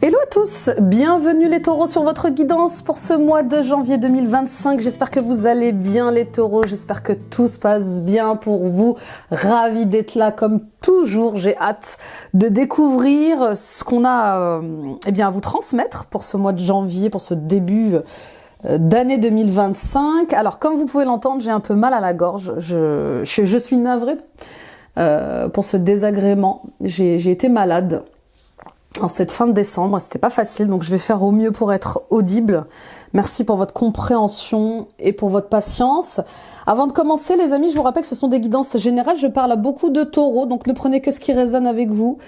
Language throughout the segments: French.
Hello à tous, bienvenue les taureaux sur votre guidance pour ce mois de janvier 2025. J'espère que vous allez bien les taureaux, j'espère que tout se passe bien pour vous. Ravi d'être là comme toujours, j'ai hâte de découvrir ce qu'on a à vous transmettre pour ce mois de janvier, pour ce début d'année 2025. Alors comme vous pouvez l'entendre, j'ai un peu mal à la gorge, je suis navrée pour ce désagrément. J'ai été malade en cette fin de décembre, c'était pas facile, donc je vais faire au mieux pour être audible. Merci pour votre compréhension et pour votre patience. Avant de commencer, les amis, je vous rappelle que ce sont des guidances générales. Je parle à beaucoup de taureaux, donc ne prenez que ce qui résonne avec vous.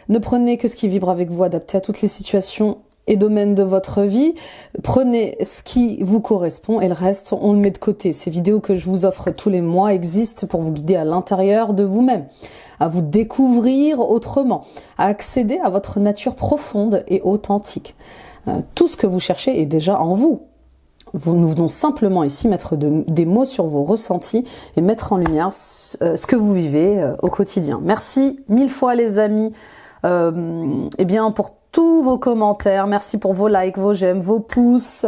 Ne prenez que ce qui vibre avec vous, adapté à toutes les situations et domaines de votre vie. Prenez ce qui vous correspond et le reste, on le met de côté. Ces vidéos que je vous offre tous les mois existent pour vous guider à l'intérieur de vous-même, à vous découvrir autrement, à accéder à votre nature profonde et authentique. Tout ce que vous cherchez est déjà en vous. Nous venons simplement ici mettre des mots sur vos ressentis et mettre en lumière ce que vous vivez au quotidien. Merci mille fois les amis pour tous vos commentaires. Merci pour vos likes, vos j'aime, vos pouces.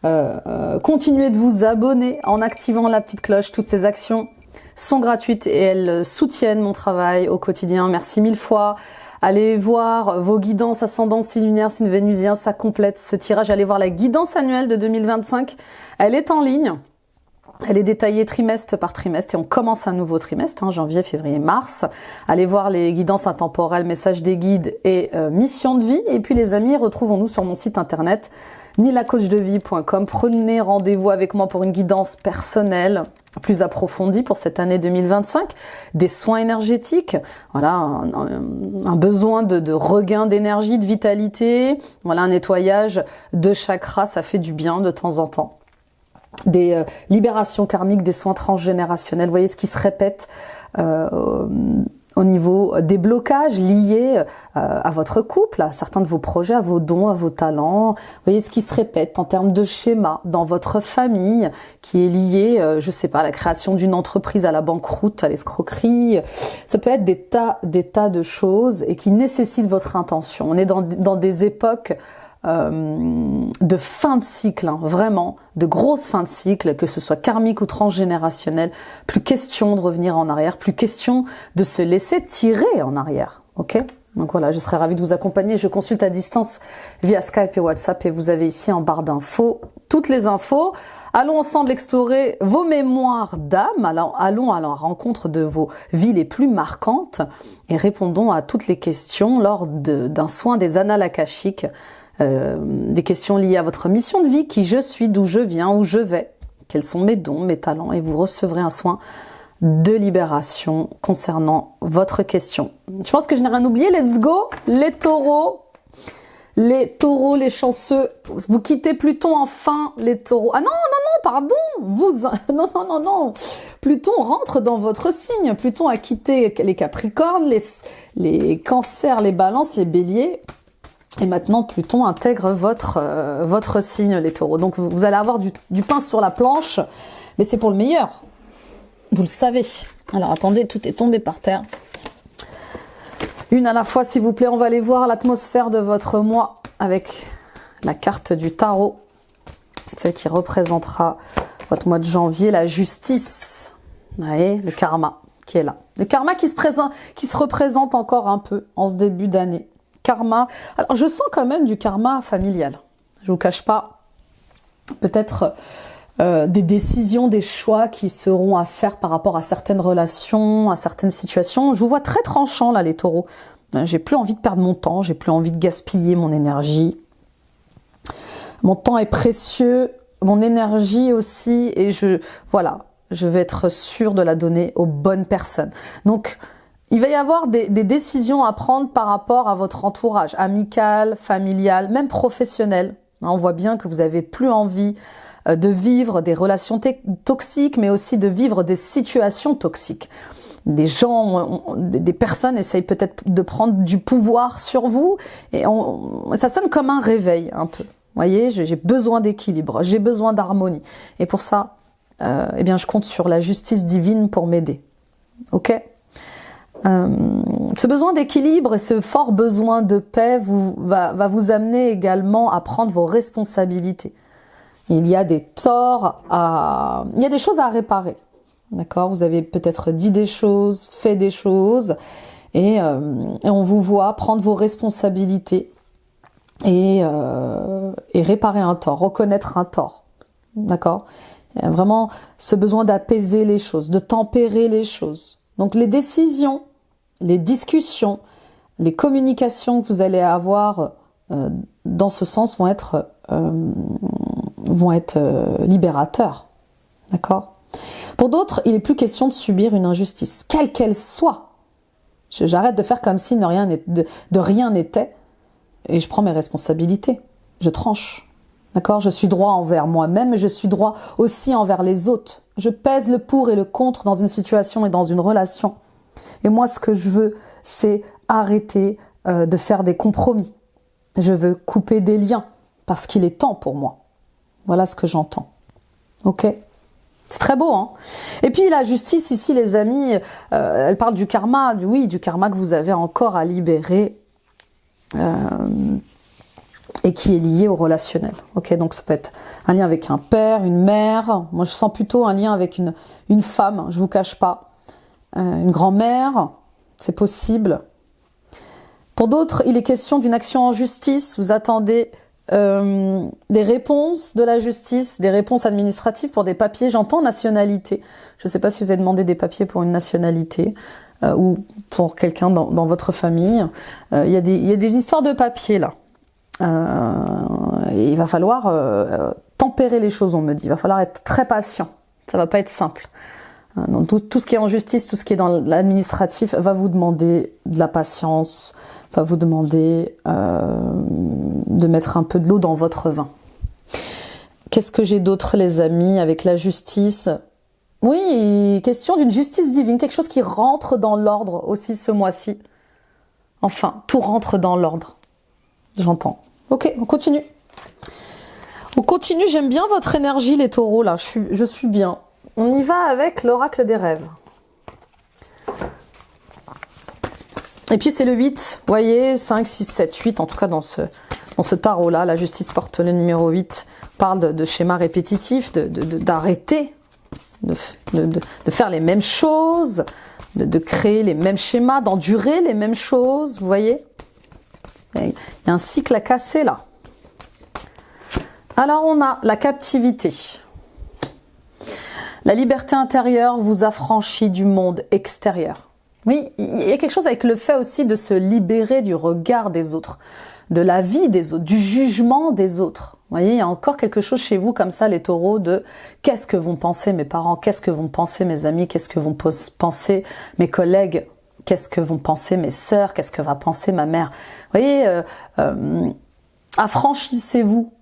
Continuez de vous abonner en activant la petite cloche. Toutes ces actions sont gratuites et elles soutiennent mon travail au quotidien. Merci mille fois. Allez voir vos guidances ascendant signe lunaire, signe vénusien, ça complète ce tirage. Allez voir la guidance annuelle de 2025. Elle est en ligne. Elle est détaillée trimestre par trimestre et on commence un nouveau trimestre, janvier, février, mars. Allez voir les guidances intemporelles, messages des guides et mission de vie. Et puis les amis, retrouvons-nous sur mon site internet nilacoachdevie.com. Prenez rendez-vous avec moi pour une guidance personnelle plus approfondie pour cette année 2025, des soins énergétiques, voilà, un besoin de regain d'énergie, de vitalité, voilà, un nettoyage de chakras, ça fait du bien de temps en temps. Des libérations karmiques, des soins transgénérationnels, vous voyez ce qui se répète au niveau des blocages liés à votre couple, à certains de vos projets, à vos dons, à vos talents. Vous voyez ce qui se répète en termes de schéma dans votre famille, qui est lié, je sais pas, à la création d'une entreprise, à la banqueroute, à l'escroquerie. Ça peut être des tas de choses et qui nécessitent votre intention. On est dans des époques de fin de cycle, vraiment, de grosses fins de cycle, que ce soit karmique ou transgénérationnel. Plus question de revenir en arrière, plus question de se laisser tirer en arrière, ok? Donc voilà, je serais ravie de vous accompagner. Je consulte à distance via Skype et WhatsApp et vous avez ici en barre d'infos toutes les infos. Allons ensemble explorer vos mémoires d'âme, allons à la rencontre de vos vies les plus marquantes et répondons à toutes les questions lors d'un soin des annales akashiques. Des questions liées à votre mission de vie, qui je suis, d'où je viens, où je vais, quels sont mes dons, mes talents, et vous recevrez un soin de libération concernant votre question. Je pense que je n'ai rien oublié, let's go, les taureaux, les chanceux, vous quittez Pluton enfin, les taureaux. Ah non, pardon, non, Pluton rentre dans votre signe, Pluton a quitté les Capricornes, les Cancers, les Balances, les Béliers. Et maintenant, Pluton intègre votre signe, les taureaux. Donc, vous allez avoir du pain sur la planche, mais c'est pour le meilleur. Vous le savez. Alors, attendez, tout est tombé par terre. Une à la fois, s'il vous plaît. On va aller voir l'atmosphère de votre mois avec la carte du tarot. Celle qui représentera votre mois de janvier, la justice. Vous voyez, le karma qui est là. Le karma qui se représente encore un peu en ce début d'année. Karma. Alors, je sens quand même du karma familial. Je vous cache pas. Peut-être des décisions, des choix qui seront à faire par rapport à certaines relations, à certaines situations. Je vous vois très tranchant là, les taureaux. J'ai plus envie de perdre mon temps, j'ai plus envie de gaspiller mon énergie. Mon temps est précieux, mon énergie aussi, et je vais être sûre de la donner aux bonnes personnes. Donc, il va y avoir des décisions à prendre par rapport à votre entourage, amical, familial, même professionnel. On voit bien que vous n'avez plus envie de vivre des relations toxiques, mais aussi de vivre des situations toxiques. Des personnes essayent peut-être de prendre du pouvoir sur vous, et ça sonne comme un réveil un peu. Vous voyez, j'ai besoin d'équilibre, j'ai besoin d'harmonie. Et pour ça, je compte sur la justice divine pour m'aider. Ok ? Ce besoin d'équilibre et ce fort besoin de paix va vous amener également à prendre vos responsabilités. Il y a des torts il y a des choses à réparer. D'accord? Vous avez peut-être dit des choses, fait des choses, et on vous voit prendre vos responsabilités et réparer un tort, reconnaître un tort. D'accord? Il y a vraiment ce besoin d'apaiser les choses, de tempérer les choses. Donc les décisions, les discussions, les communications que vous allez avoir dans ce sens vont être libérateurs. D'accord? Pour d'autres, il n'est plus question de subir une injustice, quelle qu'elle soit. J'arrête de faire comme si de rien n'était et je prends mes responsabilités. Je tranche. D'accord? Je suis droit envers moi-même et je suis droit aussi envers les autres. Je pèse le pour et le contre dans une situation et dans une relation. Et moi, ce que je veux, c'est arrêter de faire des compromis. Je veux couper des liens parce qu'il est temps pour moi. Voilà ce que j'entends. Ok? C'est très beau, hein? Et puis la justice, ici, les amis, elle parle du karma, du karma que vous avez encore à libérer et qui est lié au relationnel. Ok? Donc ça peut être un lien avec un père, une mère. Moi, je sens plutôt un lien avec une femme, je vous cache pas. Une grand-mère, c'est possible. Pour d'autres, il est question d'une action en justice. Vous attendez des réponses de la justice, des réponses administratives pour des papiers. J'entends nationalité. Je ne sais pas si vous avez demandé des papiers pour une nationalité ou pour quelqu'un dans votre famille. Il y a des histoires de papiers là. Et il va falloir tempérer les choses, on me dit. Il va falloir être très patient. Ça va pas être simple. Donc tout ce qui est en justice, tout ce qui est dans l'administratif va vous demander de la patience, va vous demander de mettre un peu de l'eau dans votre vin. Qu'est-ce que j'ai d'autre, les amis, avec la justice? Oui, question d'une justice divine, quelque chose qui rentre dans l'ordre aussi ce mois-ci. Enfin, tout rentre dans l'ordre. J'entends. Ok, on continue. On continue, j'aime bien votre énergie, les taureaux, là. Je suis bien. On y va avec l'oracle des rêves. Et puis c'est le 8, vous voyez, 5, 6, 7, 8, en tout cas dans ce tarot-là, la justice porte le numéro 8, parle de schémas répétitifs, d'arrêter, de faire les mêmes choses, de créer les mêmes schémas, d'endurer les mêmes choses, vous voyez. Il y a un cycle à casser là. Alors on a la captivité. La liberté intérieure vous affranchit du monde extérieur. Oui, il y a quelque chose avec le fait aussi de se libérer du regard des autres, de la vie des autres, du jugement des autres. Vous voyez, il y a encore quelque chose chez vous comme ça, les taureaux, de qu'est-ce que vont penser mes parents, qu'est-ce que vont penser mes amis, qu'est-ce que vont penser mes collègues, qu'est-ce que vont penser mes sœurs, qu'est-ce que va penser ma mère. Vous voyez, affranchissez-vous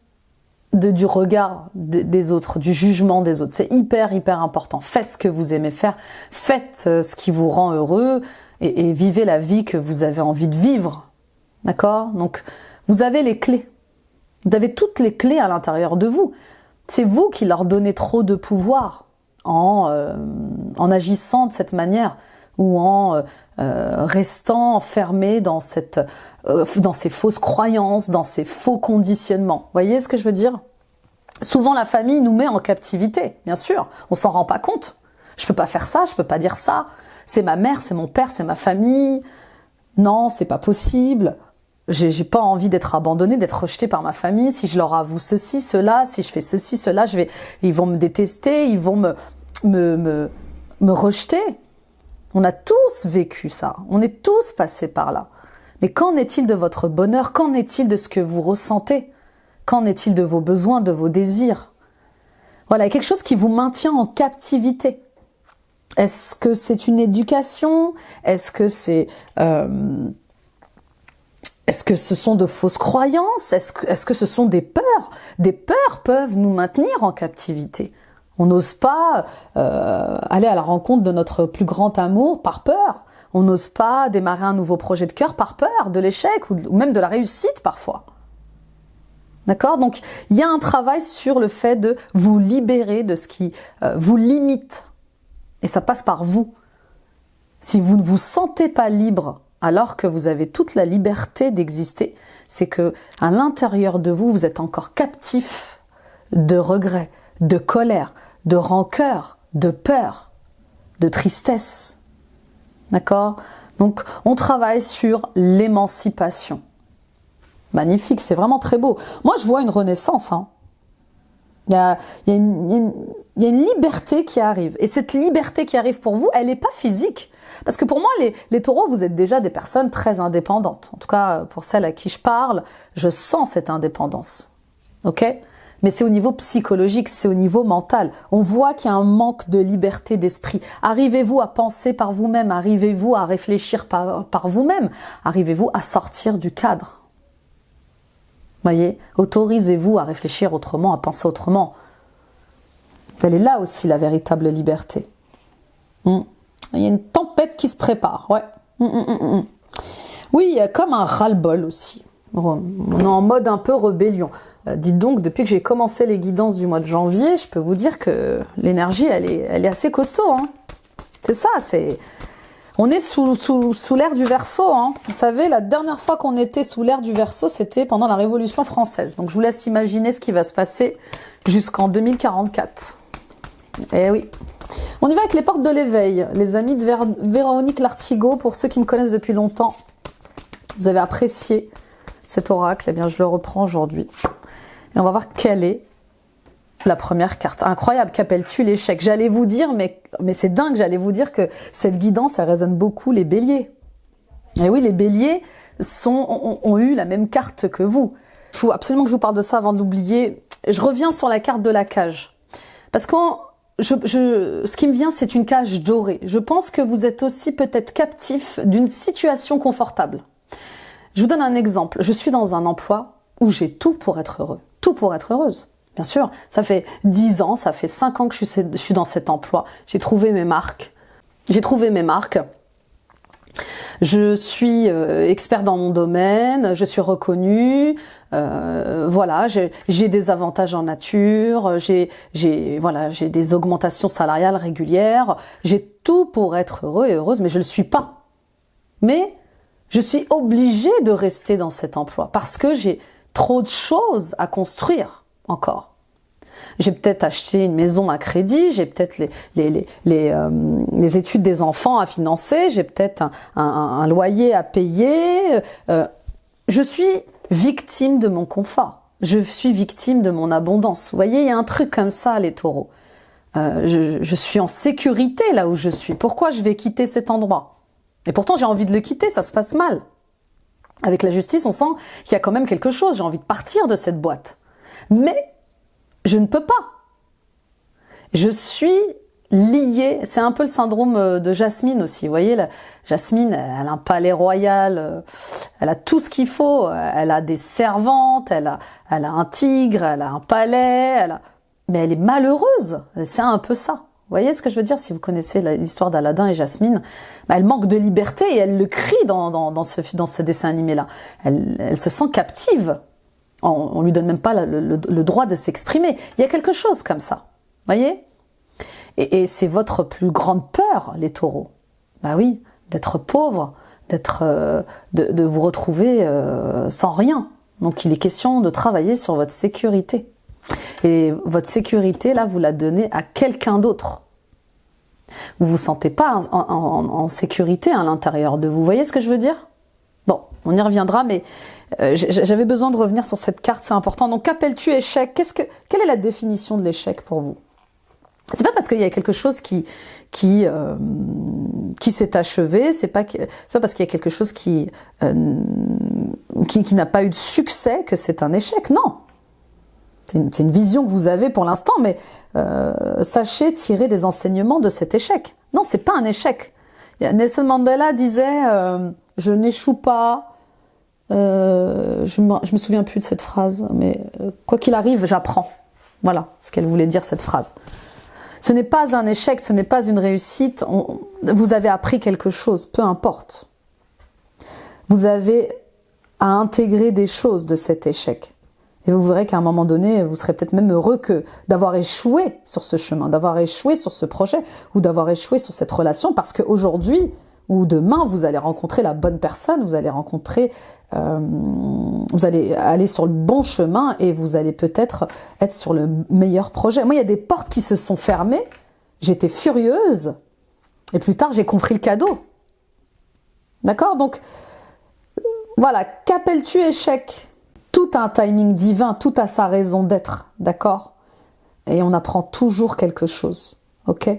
du regard des autres, du jugement des autres. C'est hyper, hyper important. Faites ce que vous aimez faire, faites ce qui vous rend heureux et vivez la vie que vous avez envie de vivre. D'accord? Donc, vous avez les clés. Vous avez toutes les clés à l'intérieur de vous. C'est vous qui leur donnez trop de pouvoir en agissant de cette manière ou en restant enfermé dans ces fausses croyances, dans ces faux conditionnements. Vous voyez ce que je veux dire? Souvent, la famille nous met en captivité, bien sûr. On s'en rend pas compte. Je peux pas faire ça, je peux pas dire ça. C'est ma mère, c'est mon père, c'est ma famille. Non, c'est pas possible. J'ai pas envie d'être abandonnée, d'être rejetée par ma famille. Si je leur avoue ceci, cela, si je fais ceci, cela, ils vont me détester, ils vont me rejeter. On a tous vécu ça. On est tous passés par là. Mais qu'en est-il de votre bonheur? Qu'en est-il de ce que vous ressentez? Qu'en est-il de vos besoins, de vos désirs? Voilà, il y a quelque chose qui vous maintient en captivité. Est-ce que c'est une éducation? Est-ce que ce sont de fausses croyances? Est-ce que ce sont des peurs? Des peurs peuvent nous maintenir en captivité. On n'ose pas aller à la rencontre de notre plus grand amour par peur. On n'ose pas démarrer un nouveau projet de cœur par peur de l'échec ou même de la réussite parfois. D'accord? Donc, il y a un travail sur le fait de vous libérer de ce qui vous limite. Et ça passe par vous. Si vous ne vous sentez pas libre alors que vous avez toute la liberté d'exister, c'est que à l'intérieur de vous, vous êtes encore captif de regrets, de colère, de rancœur, de peur, de tristesse. D'accord? Donc, on travaille sur l'émancipation. Magnifique, c'est vraiment très beau. Moi, je vois une renaissance. Hein. Il y a une liberté qui arrive. Et cette liberté qui arrive pour vous, elle n'est pas physique. Parce que pour moi, les taureaux, vous êtes déjà des personnes très indépendantes. En tout cas, pour celles à qui je parle, je sens cette indépendance. Ok? Mais c'est au niveau psychologique, c'est au niveau mental. On voit qu'il y a un manque de liberté d'esprit. Arrivez-vous à penser par vous-même? Arrivez-vous à réfléchir par vous-même? Arrivez-vous à sortir du cadre? Voyez, autorisez-vous à réfléchir autrement, à penser autrement. Elle est là aussi la véritable liberté. Il y a une tempête qui se prépare, ouais. Oui, il y a comme un ras-le-bol aussi. On est en mode un peu rébellion. Dites donc, depuis que j'ai commencé les guidances du mois de janvier, je peux vous dire que l'énergie, elle est assez costaud. Hein. C'est ça, on est sous l'ère du Verseau. Hein. Vous savez, la dernière fois qu'on était sous l'ère du Verseau, c'était pendant la Révolution française. Donc je vous laisse imaginer ce qui va se passer jusqu'en 2044. Eh oui. On y va avec les portes de l'éveil. Les amis de Véronique Lartigot, pour ceux qui me connaissent depuis longtemps, vous avez apprécié cet oracle. Eh bien, je le reprends aujourd'hui. Et on va voir quelle est la première carte. Incroyable, qu'appelles-tu l'échec? J'allais vous dire, mais c'est dingue, j'allais vous dire que cette guidance, elle résonne beaucoup les béliers. Et oui, les béliers ont eu la même carte que vous. Il faut absolument que je vous parle de ça avant de l'oublier. Je reviens sur la carte de la cage. Parce que ce qui me vient, c'est une cage dorée. Je pense que vous êtes aussi peut-être captif d'une situation confortable. Je vous donne un exemple. Je suis dans un emploi où j'ai tout pour être heureux. Tout pour être heureuse. Bien sûr, ça fait 10 ans, ça fait 5 ans que je suis dans cet emploi. J'ai trouvé mes marques. Je suis expert dans mon domaine, je suis reconnue. Voilà, j'ai des avantages en nature, j'ai des augmentations salariales régulières. J'ai tout pour être heureux et heureuse, mais je le suis pas. Mais je suis obligée de rester dans cet emploi parce que j'ai trop de choses à construire encore. J'ai peut-être acheté une maison à crédit, j'ai peut-être les études des enfants à financer, j'ai peut-être un loyer à payer. Je suis victime de mon confort. Je suis victime de mon abondance. Vous voyez, il y a un truc comme ça, les taureaux. Je suis en sécurité là où je suis. Pourquoi je vais quitter cet endroit? Et pourtant, j'ai envie de le quitter, ça se passe mal. Avec la justice, on sent qu'il y a quand même quelque chose. J'ai envie de partir de cette boîte. Mais je ne peux pas. Je suis liée. C'est un peu le syndrome de Jasmine aussi. Vous voyez, Jasmine, elle a un palais royal. Elle a tout ce qu'il faut. Elle a des servantes. Elle a un tigre. Elle a un palais. Mais elle est malheureuse. C'est un peu ça. Vous voyez ce que je veux dire? Si vous connaissez l'histoire d'Aladin et Jasmine, elle manque de liberté et elle le crie dans ce dessin animé-là. Elle se sent captive. On lui donne même pas le droit de s'exprimer. Il y a quelque chose comme ça. Voyez? Et c'est votre plus grande peur, les taureaux. Bah oui, d'être pauvre, de vous retrouver sans rien. Donc il est question de travailler sur votre sécurité. Et votre sécurité, là, vous la donnez à quelqu'un d'autre. Vous vous sentez pas en sécurité à l'intérieur de vous. Vous voyez ce que je veux dire? Bon, on y reviendra, mais j'avais besoin de revenir sur cette carte, c'est important. Donc, qu'appelles-tu échec? Quelle est la définition de l'échec pour vous? C'est pas parce qu'il y a quelque chose qui s'est achevé, c'est pas parce qu'il y a quelque chose qui n'a pas eu de succès que c'est un échec. Non. C'est une vision que vous avez pour l'instant, mais sachez tirer des enseignements de cet échec. Non, c'est pas un échec. Nelson Mandela disait je n'échoue pas. Je me souviens plus de cette phrase, mais quoi qu'il arrive, j'apprends. Voilà ce qu'elle voulait dire, cette phrase. Ce n'est pas un échec, ce n'est pas une réussite. Vous avez appris quelque chose, peu importe. Vous avez à intégrer des choses de cet échec. Et vous verrez qu'à un moment donné, vous serez peut-être même heureux d'avoir échoué sur ce chemin, d'avoir échoué sur ce projet ou d'avoir échoué sur cette relation, parce qu'aujourd'hui, ou demain, vous allez rencontrer la bonne personne, vous allez rencontrer, vous allez aller sur le bon chemin et vous allez peut-être être sur le meilleur projet. Moi, il y a des portes qui se sont fermées, j'étais furieuse, et plus tard, j'ai compris le cadeau. D'accord? Donc, voilà, qu'appelles-tu échec? Tout a un timing divin, tout a sa raison d'être, d'accord? Et on apprend toujours quelque chose, ok?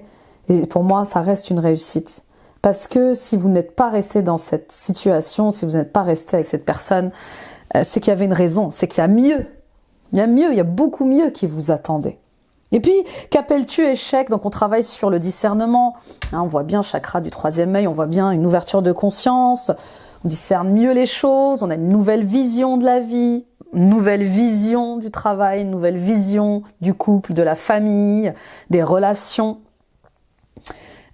Et pour moi, ça reste une réussite. Parce que si vous n'êtes pas resté dans cette situation, si vous n'êtes pas resté avec cette personne, c'est qu'il y avait une raison, c'est qu'il y a mieux. Il y a mieux, il y a beaucoup mieux qui vous attendait. Et puis, qu'appelles-tu échec? Donc on travaille sur le discernement, hein, on voit bien chakra du troisième œil, on voit bien une ouverture de conscience, on discerne mieux les choses, on a une nouvelle vision de la vie, une nouvelle vision du travail, une nouvelle vision du couple, de la famille, des relations.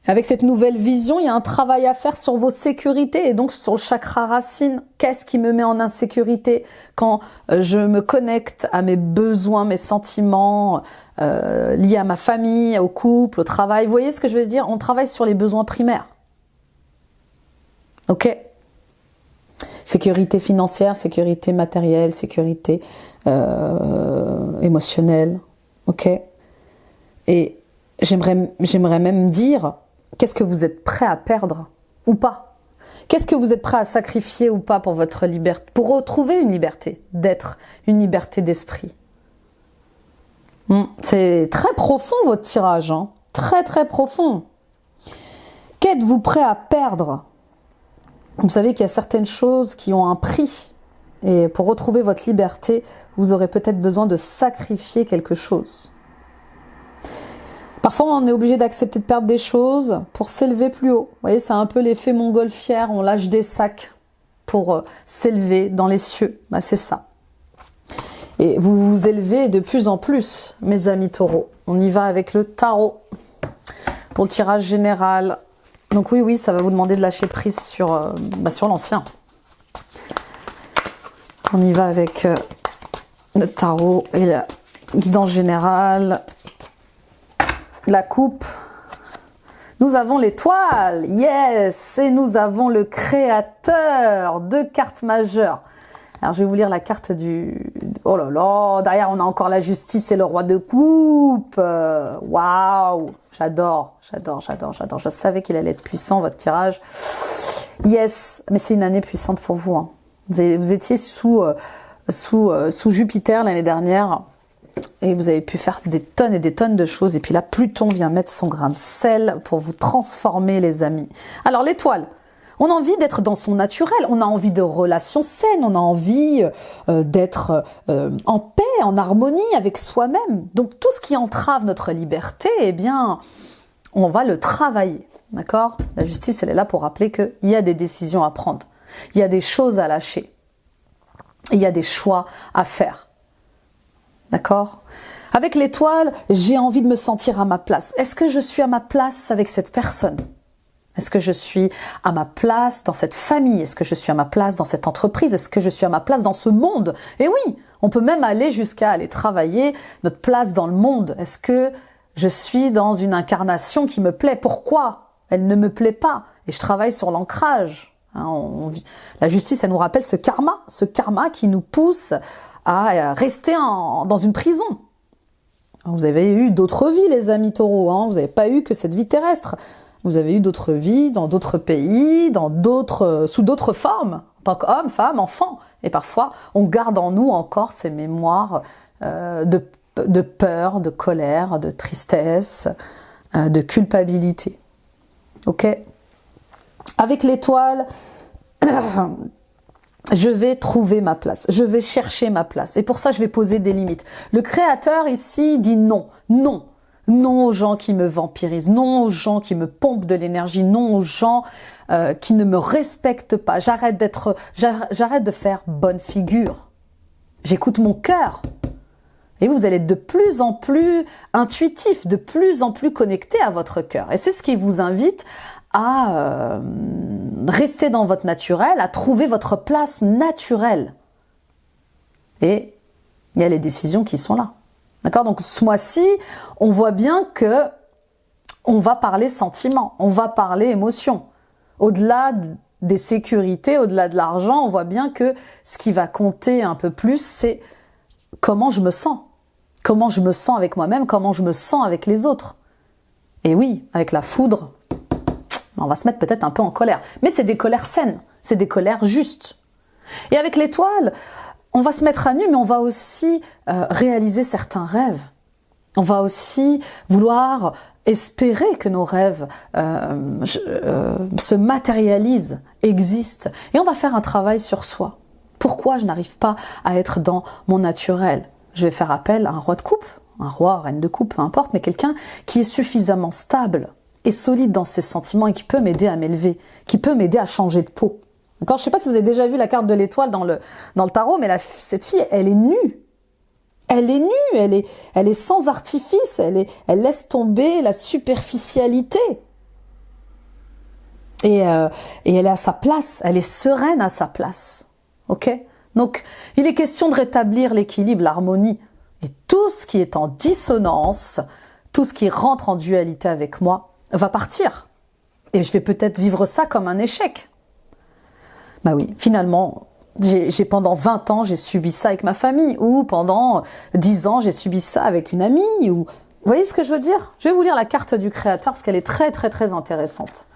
Avec cette nouvelle vision, il y a un travail à faire sur vos sécurités et donc sur le chakra racine. Qu'est-ce qui me met en insécurité quand je me connecte à mes besoins, mes sentiments liés à ma famille, au couple, au travail? Vous voyez ce que je veux dire? On travaille sur les besoins primaires. Ok? Sécurité financière, sécurité matérielle, sécurité émotionnelle. Ok? Et j'aimerais même dire... Qu'est-ce que vous êtes prêt à perdre ou pas? Qu'est-ce que vous êtes prêt à sacrifier ou pas pour votre liberté, pour retrouver une liberté d'être, une liberté d'esprit? C'est très profond votre tirage, hein, très très profond. Qu'êtes-vous prêt à perdre? Vous savez qu'il y a certaines choses qui ont un prix et pour retrouver votre liberté, vous aurez peut-être besoin de sacrifier quelque chose. Parfois, on est obligé d'accepter de perdre des choses pour s'élever plus haut. Vous voyez, c'est un peu l'effet montgolfière, on lâche des sacs pour s'élever dans les cieux. Bah, c'est ça. Et vous vous élevez de plus en plus, mes amis taureaux. On y va avec le tarot pour le tirage général. Donc oui, ça va vous demander de lâcher prise sur l'ancien. On y va avec le tarot et la guidance générale. La coupe, nous avons l'étoile, yes, et nous avons le créateur, 2 cartes majeures. Alors je vais vous lire la carte du... Oh là là, derrière on a encore la justice et le roi de coupe. Waouh, j'adore. Je savais qu'il allait être puissant votre tirage. Yes, mais c'est une année puissante pour vous. Hein. Vous étiez sous Jupiter l'année dernière. Et vous avez pu faire des tonnes et des tonnes de choses. Et puis là, Pluton vient mettre son grain de sel pour vous transformer, les amis. Alors, l'étoile, on a envie d'être dans son naturel. On a envie de relations saines. On a envie d'être en paix, en harmonie avec soi-même. Donc, tout ce qui entrave notre liberté, eh bien, on va le travailler. D'accord? La justice, elle est là pour rappeler qu'il y a des décisions à prendre. Il y a des choses à lâcher. Il y a des choix à faire. D'accord? Avec l'étoile, j'ai envie de me sentir à ma place. Est-ce que je suis à ma place avec cette personne? Est-ce que je suis à ma place dans cette famille? Est-ce que je suis à ma place dans cette entreprise? Est-ce que je suis à ma place dans ce monde? Et oui, on peut même aller jusqu'à aller travailler notre place dans le monde. Est-ce que je suis dans une incarnation qui me plaît? Pourquoi elle ne me plaît pas? Et je travaille sur l'ancrage. Hein, la justice, elle nous rappelle ce karma qui nous pousse à rester dans une prison. Vous avez eu d'autres vies, les amis taureaux. Hein. Vous n'avez pas eu que cette vie terrestre. Vous avez eu d'autres vies dans d'autres pays, sous d'autres formes, en tant qu'homme, femme, enfant. Et parfois, on garde en nous encore ces mémoires de peur, de colère, de tristesse, de culpabilité. Ok? Avec l'étoile... je vais trouver ma place, je vais chercher ma place. Et pour ça, je vais poser des limites. Le créateur ici dit non, non. Non aux gens qui me vampirisent, non aux gens qui me pompent de l'énergie, non aux gens qui ne me respectent pas. J'arrête de faire bonne figure. J'écoute mon cœur. Et vous allez être de plus en plus intuitif, de plus en plus connecté à votre cœur. Et c'est ce qui vous invite à rester dans votre naturel, à trouver votre place naturelle. Et il y a les décisions qui sont là. D'accord? Donc ce mois-ci, on voit bien que on va parler sentiments, on va parler émotions. Au-delà des sécurités, au-delà de l'argent, on voit bien que ce qui va compter un peu plus, c'est comment je me sens. Comment je me sens avec moi-même, comment je me sens avec les autres. Et oui, avec la foudre, on va se mettre peut-être un peu en colère. Mais c'est des colères saines, c'est des colères justes. Et avec l'étoile, on va se mettre à nu, mais on va aussi réaliser certains rêves. On va aussi vouloir espérer que nos rêves se matérialisent, existent. Et on va faire un travail sur soi. Pourquoi je n'arrive pas à être dans mon naturel? Je vais faire appel à un roi de coupe, un roi, reine de coupe, peu importe, mais quelqu'un qui est suffisamment stable et solide dans ses sentiments et qui peut m'aider à m'élever, qui peut m'aider à changer de peau. D'accord? Je ne sais pas si vous avez déjà vu la carte de l'étoile dans le tarot, mais cette fille, elle est nue. Elle est nue, elle est sans artifice, elle laisse tomber la superficialité. Et elle est à sa place, elle est sereine à sa place. Ok? Donc, il est question de rétablir l'équilibre, l'harmonie. Et tout ce qui est en dissonance, tout ce qui rentre en dualité avec moi, va partir. Et je vais peut-être vivre ça comme un échec. Bah oui, finalement, pendant 20 ans, j'ai subi ça avec ma famille. Ou pendant 10 ans, j'ai subi ça avec une amie. Ou... Vous voyez ce que je veux dire? Je vais vous lire la carte du créateur parce qu'elle est très très très intéressante.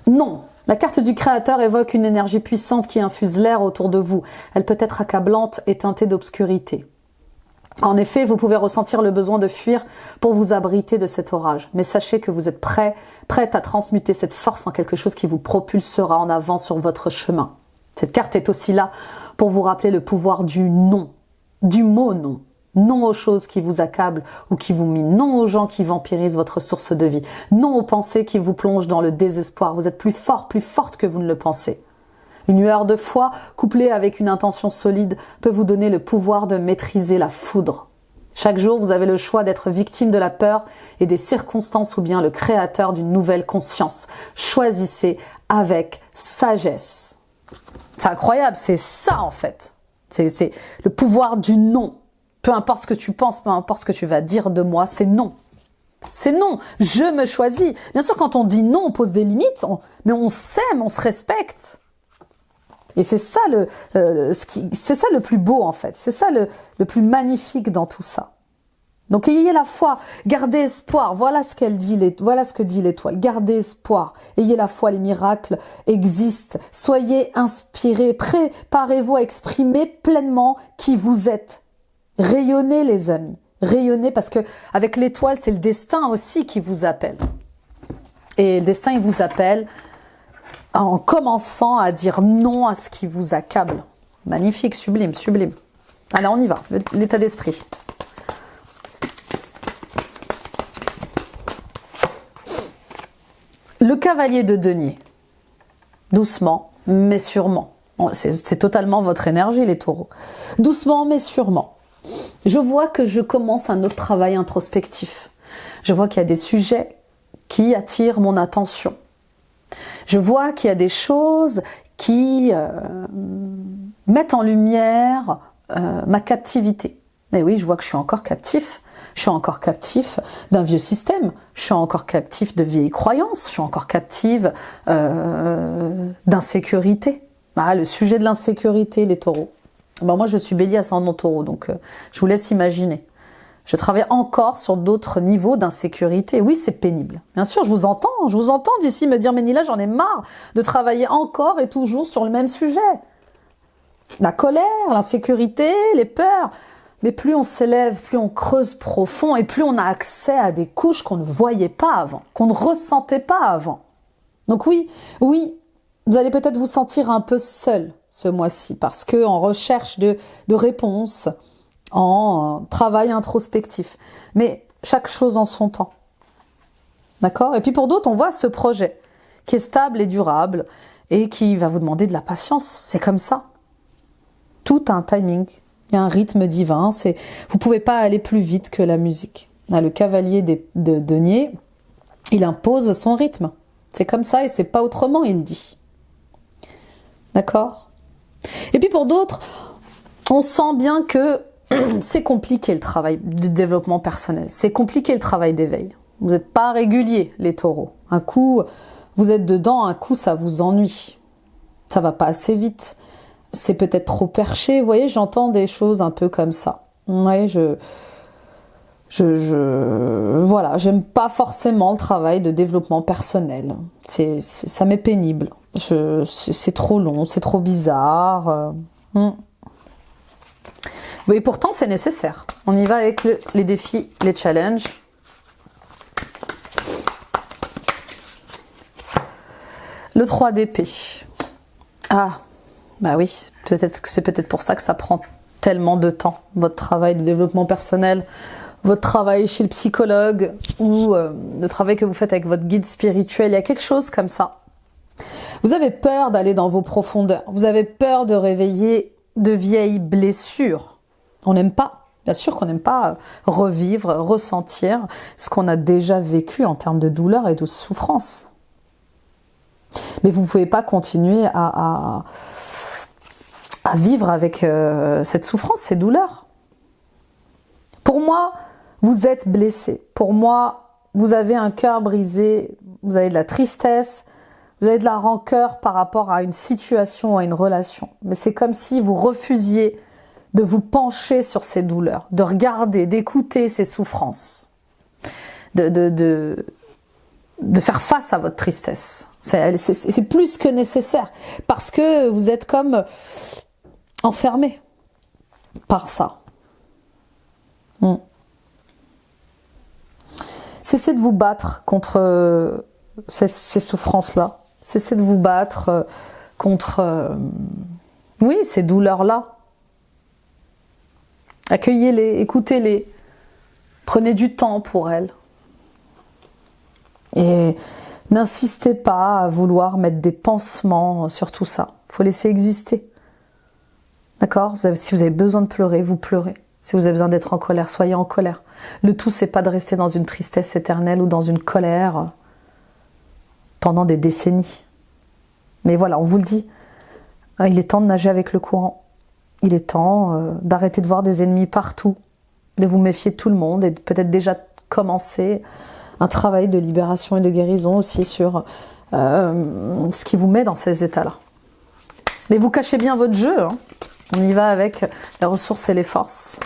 Non. La carte du créateur évoque une énergie puissante qui infuse l'air autour de vous. Elle peut être accablante et teintée d'obscurité. En effet, vous pouvez ressentir le besoin de fuir pour vous abriter de cet orage. Mais sachez que vous êtes prête à transmuter cette force en quelque chose qui vous propulsera en avant sur votre chemin. Cette carte est aussi là pour vous rappeler le pouvoir du non, du mot non. Non aux choses qui vous accablent ou qui vous minent. Non aux gens qui vampirisent votre source de vie. Non aux pensées qui vous plongent dans le désespoir. Vous êtes plus fort, plus forte que vous ne le pensez. Une lueur de foi, couplée avec une intention solide, peut vous donner le pouvoir de maîtriser la foudre. Chaque jour, vous avez le choix d'être victime de la peur et des circonstances ou bien le créateur d'une nouvelle conscience. Choisissez avec sagesse. C'est incroyable, c'est ça en fait. C'est le pouvoir du non. Peu importe ce que tu penses, peu importe ce que tu vas dire de moi, c'est non. C'est non, je me choisis. Bien sûr, quand on dit non, on pose des limites, mais on s'aime, on se respecte. Et c'est ça c'est ça le plus beau en fait, c'est ça le plus magnifique dans tout ça. Donc ayez la foi, gardez espoir, voilà ce que dit l'étoile, gardez espoir, ayez la foi, les miracles existent, soyez inspirés, préparez-vous à exprimer pleinement qui vous êtes. Rayonnez les amis, rayonnez parce que avec l'étoile, c'est le destin aussi qui vous appelle. Et le destin, il vous appelle en commençant à dire non à ce qui vous accable. Magnifique, sublime, sublime. Allez, on y va, l'état d'esprit. Le cavalier de denier. Doucement, mais sûrement. C'est totalement votre énergie, les taureaux. Doucement, mais sûrement. Je vois que je commence un autre travail introspectif. Je vois qu'il y a des sujets qui attirent mon attention. Je vois qu'il y a des choses qui mettent en lumière ma captivité. Mais oui, je vois que je suis encore captif. Je suis encore captif d'un vieux système. Je suis encore captif de vieilles croyances. Je suis encore captive d'insécurité. Ah, le sujet de l'insécurité, les taureaux. Ben, moi, je suis bélier ascendant taureau, donc je vous laisse imaginer. Je travaille encore sur d'autres niveaux d'insécurité. Oui, c'est pénible. Bien sûr, je vous entends d'ici me dire « Mais Nila, j'en ai marre de travailler encore et toujours sur le même sujet. » La colère, l'insécurité, les peurs. Mais plus on s'élève, plus on creuse profond et plus on a accès à des couches qu'on ne voyait pas avant, qu'on ne ressentait pas avant. Donc oui, vous allez peut-être vous sentir un peu seul ce mois-ci parce que en recherche de réponses, en travail introspectif. Mais chaque chose en son temps. D'accord? Et puis pour d'autres, on voit ce projet qui est stable et durable et qui va vous demander de la patience. C'est comme ça. Tout a un timing. Il y a un rythme divin. Vous ne pouvez pas aller plus vite que la musique. Là, le cavalier de denier, il impose son rythme. C'est comme ça et c'est pas autrement, il dit. D'accord? Et puis pour d'autres, on sent bien que c'est compliqué le travail de développement personnel. C'est compliqué le travail d'éveil. Vous n'êtes pas réguliers, les taureaux. Un coup, vous êtes dedans, un coup, ça vous ennuie. Ça va pas assez vite. C'est peut-être trop perché. Vous voyez, j'entends des choses un peu comme ça. Ouais, voilà, j'aime pas forcément le travail de développement personnel. Ça m'est pénible. C'est trop long, c'est trop bizarre. Et pourtant, c'est nécessaire. On y va avec les défis, les challenges. Le 3 d'épée. Ah, bah oui, c'est peut-être pour ça que ça prend tellement de temps, votre travail de développement personnel, votre travail chez le psychologue ou le travail que vous faites avec votre guide spirituel. Il y a quelque chose comme ça. Vous avez peur d'aller dans vos profondeurs. Vous avez peur de réveiller de vieilles blessures. On n'aime pas, bien sûr qu'on n'aime pas revivre, ressentir ce qu'on a déjà vécu en termes de douleur et de souffrance. Mais vous ne pouvez pas continuer à vivre avec cette souffrance, ces douleurs. Pour moi, vous êtes blessé. Pour moi, vous avez un cœur brisé, vous avez de la tristesse, vous avez de la rancœur par rapport à une situation, à une relation. Mais c'est comme si vous refusiez de vous pencher sur ces douleurs, de regarder, d'écouter ces souffrances, de faire face à votre tristesse. C'est plus que nécessaire parce que vous êtes comme enfermé par ça. Cessez de vous battre contre ces souffrances-là. Cessez de vous battre contre ces douleurs-là. Accueillez-les, écoutez-les. Prenez du temps pour elles. Et n'insistez pas à vouloir mettre des pansements sur tout ça. Il faut laisser exister. D'accord ? Si vous avez besoin de pleurer, vous pleurez. Si vous avez besoin d'être en colère, soyez en colère. Le tout, c'est pas de rester dans une tristesse éternelle ou dans une colère pendant des décennies. Mais voilà, on vous le dit, il est temps de nager avec le courant. Il est temps d'arrêter de voir des ennemis partout, de vous méfier de tout le monde et de peut-être déjà commencer un travail de libération et de guérison aussi sur ce qui vous met dans ces états-là. Mais vous cachez bien votre jeu, hein. On y va avec les ressources et les forces.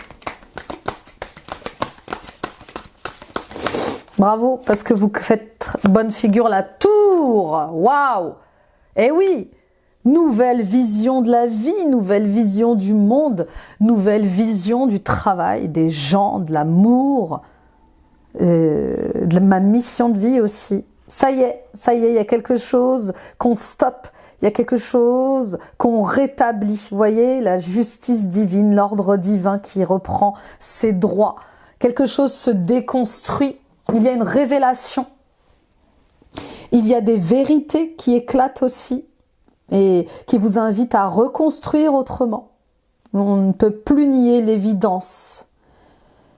Bravo, parce que vous faites bonne figure la tour. Waouh! Eh oui! Nouvelle vision de la vie, nouvelle vision du monde, nouvelle vision du travail, des gens, de l'amour, de ma mission de vie aussi. Ça y est, il y a quelque chose qu'on stoppe. Il y a quelque chose qu'on rétablit. Vous voyez, la justice divine, l'ordre divin qui reprend ses droits. Quelque chose se déconstruit. Il y a une révélation. Il y a des vérités qui éclatent aussi et qui vous invitent à reconstruire autrement. On ne peut plus nier l'évidence.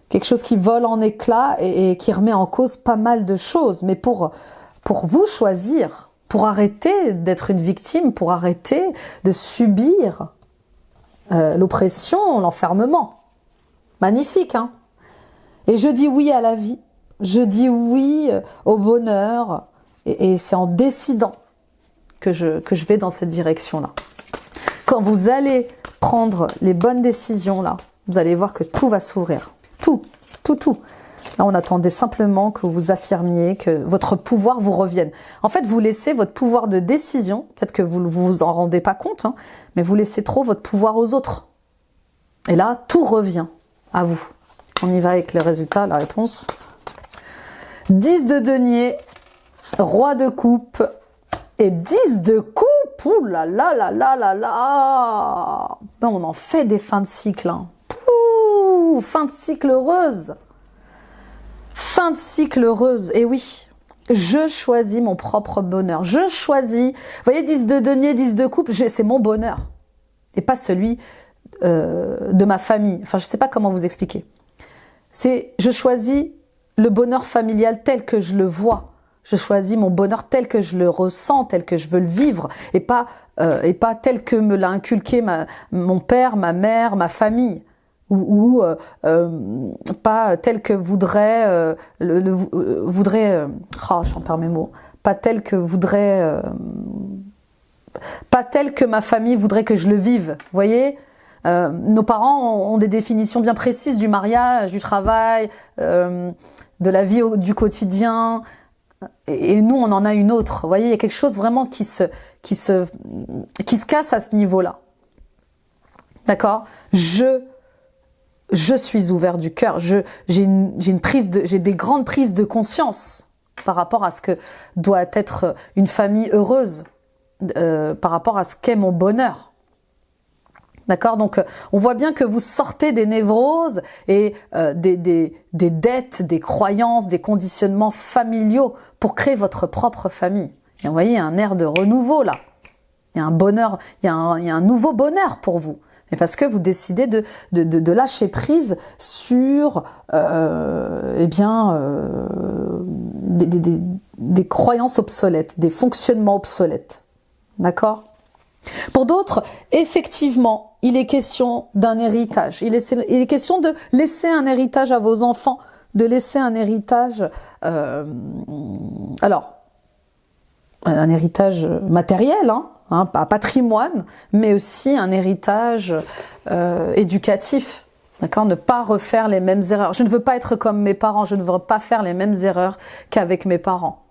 Quelque chose qui vole en éclats et qui remet en cause pas mal de choses. Mais pour vous choisir, pour arrêter d'être une victime, pour arrêter de subir l'oppression, l'enfermement. Magnifique, hein? Et je dis oui à la vie, je dis oui au bonheur, et c'est en décidant que je vais dans cette direction-là. Quand vous allez prendre les bonnes décisions, là, vous allez voir que tout va s'ouvrir. Tout. Là, on attendait simplement que vous affirmiez que votre pouvoir vous revienne. En fait, vous laissez votre pouvoir de décision, peut-être que vous ne vous en rendez pas compte, hein, mais vous laissez trop votre pouvoir aux autres. Et là, tout revient à vous. On y va avec les résultats, la réponse. 10 de denier, roi de coupe et 10 de coupe. Ouh là là là là là là. Ben, on en fait des fins de cycle. Hein. Ouh, fin de cycle heureuse. Fin de cycle heureuse, et oui, je choisis mon propre bonheur. Je choisis, vous voyez, 10 de denier, 10 de coupe, c'est mon bonheur. Et pas celui de ma famille. Enfin, je ne sais pas comment vous expliquer. Je choisis le bonheur familial tel que je le vois. Je choisis mon bonheur tel que je le ressens, tel que je veux le vivre, et pas tel que me l'a inculqué mon père, ma mère, ma famille. pas tel que voudrait oh, je perds mes mots, pas tel que voudrait pas tel que ma famille voudrait que je le vive, vous voyez. Nos parents ont des définitions bien précises du mariage, du travail, de la vie du quotidien, et nous on en a une autre. Vous voyez, il y a quelque chose vraiment qui se casse à ce niveau-là. D'accord ? Je suis ouvert du cœur. J'ai des grandes prises de conscience par rapport à ce que doit être une famille heureuse, par rapport à ce qu'est mon bonheur. D'accord ? Donc, on voit bien que vous sortez des névroses et des dettes, des croyances, des conditionnements familiaux pour créer votre propre famille. Et vous voyez, il y a un air de renouveau là. Il y a un bonheur, il y a un nouveau bonheur pour vous. Mais parce que vous décidez de lâcher prise sur des croyances obsolètes, des fonctionnements obsolètes. D'accord ? Pour d'autres, effectivement, il est question d'un héritage. Il est question de laisser un héritage à vos enfants, de laisser un héritage, alors, un héritage matériel, un patrimoine, mais aussi un héritage éducatif. D'accord ? Ne pas refaire les mêmes erreurs. Je ne veux pas être comme mes parents, je ne veux pas faire les mêmes erreurs qu'avec mes parents.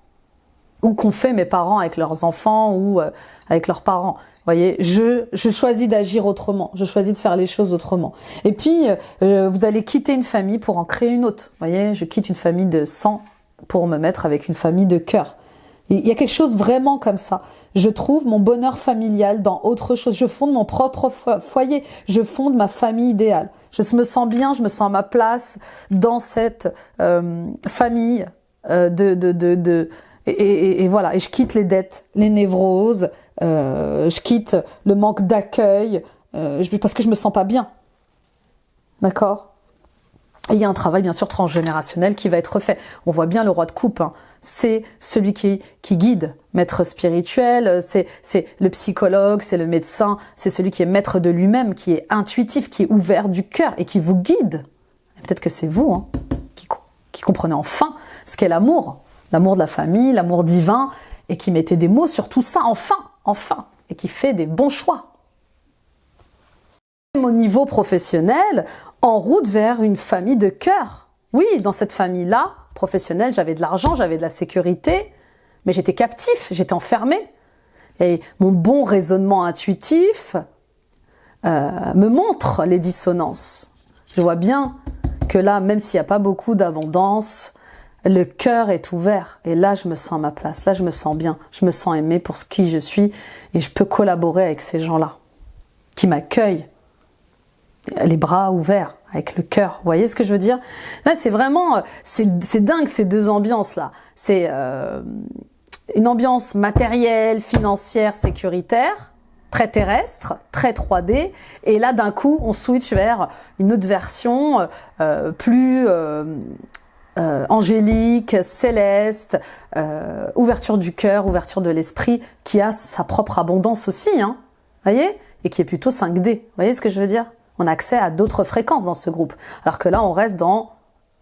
Ou qu'ont fait mes parents avec leurs enfants ou avec leurs parents. Vous voyez, je choisis d'agir autrement, je choisis de faire les choses autrement. Et puis, vous allez quitter une famille pour en créer une autre. Vous voyez, je quitte une famille de sang pour me mettre avec une famille de cœur. Il y a quelque chose vraiment comme ça. Je trouve mon bonheur familial dans autre chose. Je fonde mon propre foyer. Je fonde ma famille idéale. Je me sens bien, je me sens à ma place dans cette famille et voilà. Et je quitte les dettes, les névroses. Je quitte le manque d'accueil parce que je me sens pas bien. D'accord ? Et il y a un travail bien sûr transgénérationnel qui va être fait. On voit bien le roi de coupe. C'est celui qui guide, maître spirituel, c'est le psychologue, c'est le médecin, c'est celui qui est maître de lui-même, qui est intuitif, qui est ouvert du cœur et qui vous guide. Peut-être que c'est vous qui comprenez enfin ce qu'est l'amour de la famille, l'amour divin, et qui mettez des mots sur tout ça, enfin, et qui fait des bons choix. Au niveau professionnel, en route vers une famille de cœur. Oui, dans cette famille-là, professionnelle, j'avais de l'argent, j'avais de la sécurité, mais j'étais captif, j'étais enfermé. Et mon bon raisonnement intuitif me montre les dissonances. Je vois bien que là, même s'il n'y a pas beaucoup d'abondance, le cœur est ouvert. Et là, je me sens à ma place, là, je me sens bien, je me sens aimée pour ce qui je suis et je peux collaborer avec ces gens-là qui m'accueillent, les bras ouverts, avec le cœur. Vous voyez ce que je veux dire ? Là, c'est vraiment, c'est dingue ces deux ambiances-là. C'est une ambiance matérielle, financière, sécuritaire, très terrestre, très 3D. Et là, d'un coup, on switch vers une autre version plus angélique, céleste, ouverture du cœur, ouverture de l'esprit, qui a sa propre abondance aussi, vous voyez ? Et qui est plutôt 5D. Vous voyez ce que je veux dire ? On a accès à d'autres fréquences dans ce groupe. Alors que là, on reste dans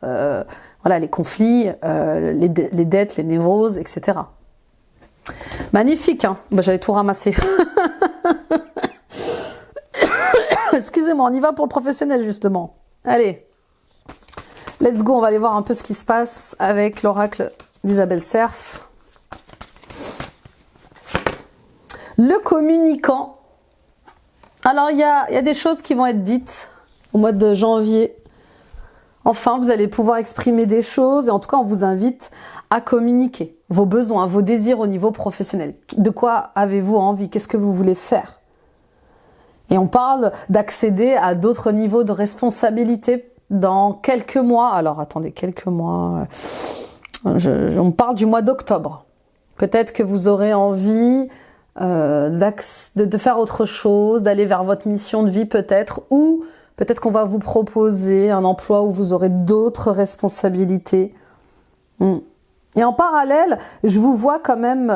les conflits, les dettes, les névroses, etc. Magnifique, j'allais tout ramasser. Excusez-moi, on y va pour le professionnel, justement. Allez, let's go, on va aller voir un peu ce qui se passe avec l'oracle d'Isabelle Serf. Le communicant. Alors, il y a des choses qui vont être dites au mois de janvier. Enfin, vous allez pouvoir exprimer des choses et en tout cas, on vous invite à communiquer vos besoins, vos désirs au niveau professionnel. De quoi avez-vous envie? Qu'est-ce que vous voulez faire? Et on parle d'accéder à d'autres niveaux de responsabilité dans quelques mois. Alors, attendez, quelques mois. On parle du mois d'octobre. Peut-être que vous aurez envie de faire autre chose, d'aller vers votre mission de vie peut-être, ou peut-être qu'on va vous proposer un emploi où vous aurez d'autres responsabilités. Et en parallèle, je vous vois quand même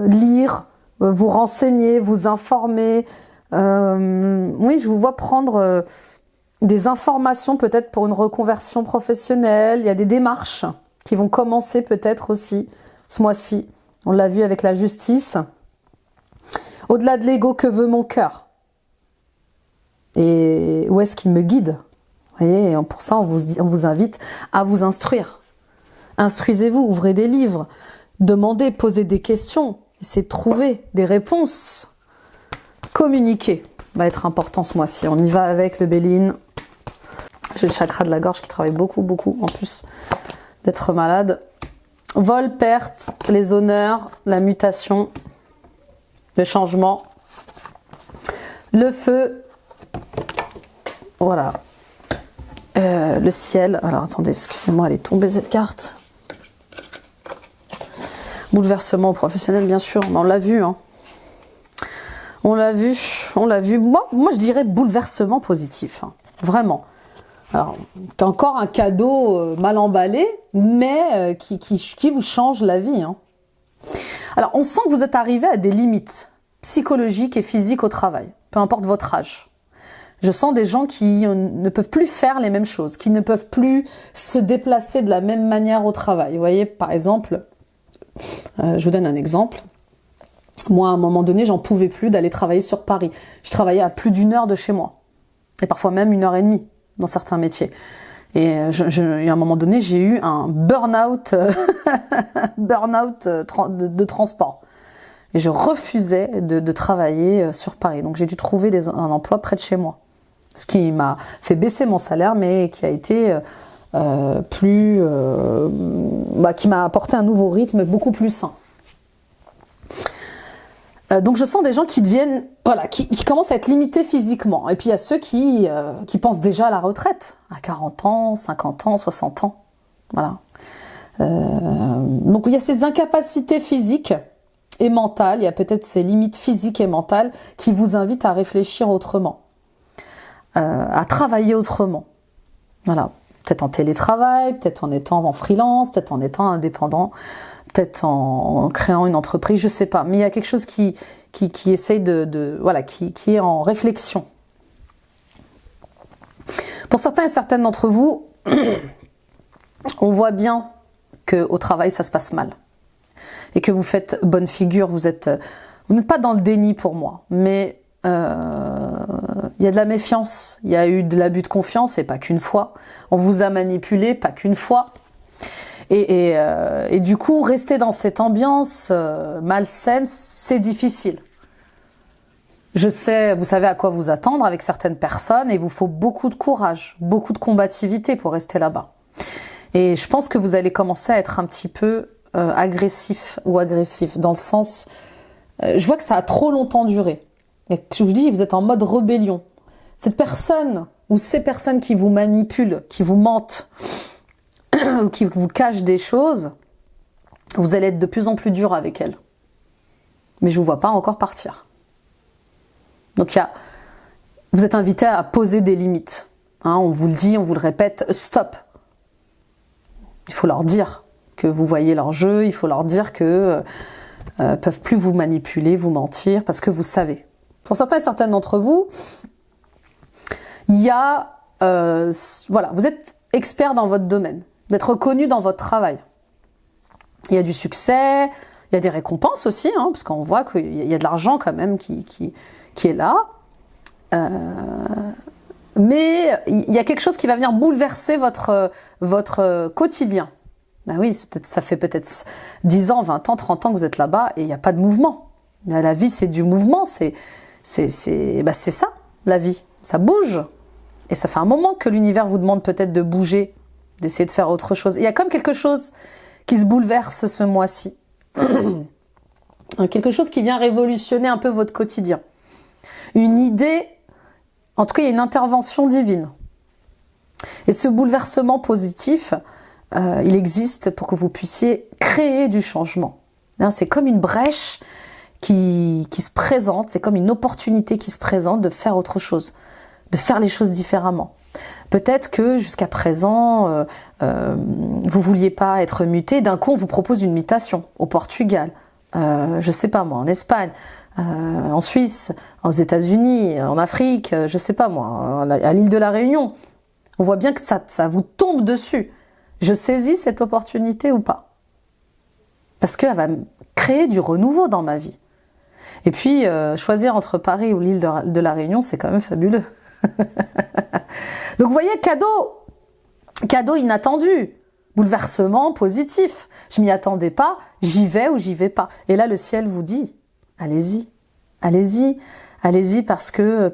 lire, vous renseigner, vous informer, Oui, je vous vois prendre des informations peut-être pour une reconversion professionnelle. Il y a des démarches qui vont commencer peut-être aussi ce mois-ci. On l'a vu avec la justice. Au-delà de l'ego, que veut mon cœur? Et où est-ce qu'il me guide? Vous voyez, pour ça, on vous invite à vous instruire. Instruisez-vous, ouvrez des livres, demandez, posez des questions, essayez de trouver des réponses. Communiquer va être important ce mois-ci. On y va avec le Béline. J'ai le chakra de la gorge qui travaille beaucoup, en plus d'être malade. Vol, perte, les honneurs, la mutation, le changement, le feu, voilà, le ciel. Alors attendez, excusez-moi, elle est tombée cette carte. Bouleversement professionnel, bien sûr, mais on l'a vu, hein. On l'a vu. Moi, je dirais bouleversement positif, hein. Vraiment. Alors, c'est encore un cadeau mal emballé, mais qui vous change la vie, hein. Alors, on sent que vous êtes arrivé à des limites psychologiques et physiques au travail, peu importe votre âge. Je sens des gens qui ne peuvent plus faire les mêmes choses, qui ne peuvent plus se déplacer de la même manière au travail. Vous voyez, par exemple, je vous donne un exemple. Moi, à un moment donné, j'en pouvais plus d'aller travailler sur Paris. Je travaillais à plus d'1 heure de chez moi. Et parfois même 1h30 dans certains métiers. Et à un moment donné, j'ai eu un burn-out de transport. Et je refusais de travailler sur Paris. Donc j'ai dû trouver un emploi près de chez moi. Ce qui m'a fait baisser mon salaire, mais qui a été qui m'a apporté un nouveau rythme beaucoup plus sain. Donc je sens des gens qui deviennent, voilà, qui commencent à être limités physiquement. Et puis il y a ceux qui pensent déjà à la retraite, à 40 ans, 50 ans, 60 ans. Voilà. Donc il y a ces incapacités physiques et mentales, il y a peut-être ces limites physiques et mentales qui vous invitent à réfléchir autrement, à travailler autrement. Voilà. Peut-être en télétravail, peut-être en étant en freelance, peut-être en étant indépendant, peut-être en créant une entreprise, je sais pas. Mais il y a quelque chose qui essaye voilà, qui est en réflexion. Pour certains et certaines d'entre vous, on voit bien qu'au travail, ça se passe mal. Et que vous faites bonne figure, vous n'êtes pas dans le déni pour moi, mais il y a de la méfiance, il y a eu de l'abus de confiance, et pas qu'une fois. On vous a manipulé, pas qu'une fois. Et du coup, rester dans cette ambiance malsaine, c'est difficile. Je sais, vous savez à quoi vous attendre avec certaines personnes, et il vous faut beaucoup de courage, beaucoup de combativité pour rester là-bas. Et je pense que vous allez commencer à être un petit peu agressif ou agressif, dans le sens... je vois que ça a trop longtemps duré. Et je vous dis, vous êtes en mode rébellion. Cette personne ou ces personnes qui vous manipulent, qui vous mentent, ou qui vous cachent des choses, vous allez être de plus en plus dur avec elles. Mais je ne vous vois pas encore partir. Donc vous êtes invité à poser des limites. Hein, on vous le dit, on vous le répète, stop. Il faut leur dire que vous voyez leur jeu, il faut leur dire que peuvent plus vous manipuler, vous mentir, parce que vous savez. Pour certains et certaines d'entre vous, il y a... voilà, vous êtes expert dans votre domaine, d'être reconnu dans votre travail. Il y a du succès, il y a des récompenses aussi, hein, parce qu'on voit qu'il y a de l'argent quand même qui est là. Mais il y a quelque chose qui va venir bouleverser votre quotidien. Ben oui, ça fait peut-être 10 ans, 20 ans, 30 ans que vous êtes là-bas et il n'y a pas de mouvement. La vie, c'est du mouvement, c'est ça, la vie. Ça bouge. Et ça fait un moment que l'univers vous demande peut-être de bouger, d'essayer de faire autre chose. Il y a comme quelque chose qui se bouleverse ce mois-ci. Quelque chose qui vient révolutionner un peu votre quotidien. Une idée, en tout cas, il y a une intervention divine. Et ce bouleversement positif, il existe pour que vous puissiez créer du changement. C'est comme une brèche qui se présente, c'est comme une opportunité qui se présente de faire autre chose, de faire les choses différemment. Peut-être que jusqu'à présent, vous vouliez pas être muté, d'un coup on vous propose une mutation au Portugal, je sais pas moi, en Espagne, en Suisse, aux États-Unis, en Afrique, je sais pas moi, à l'île de la Réunion. On voit bien que ça vous tombe dessus. Je saisis cette opportunité ou pas? Parce qu'elle va créer du renouveau dans ma vie. Et puis, choisir entre Paris ou l'île de la Réunion, c'est quand même fabuleux. Donc, vous voyez, cadeau inattendu, bouleversement positif. Je m'y attendais pas, j'y vais ou j'y vais pas. Et là, le ciel vous dit, allez-y, allez-y, allez-y parce que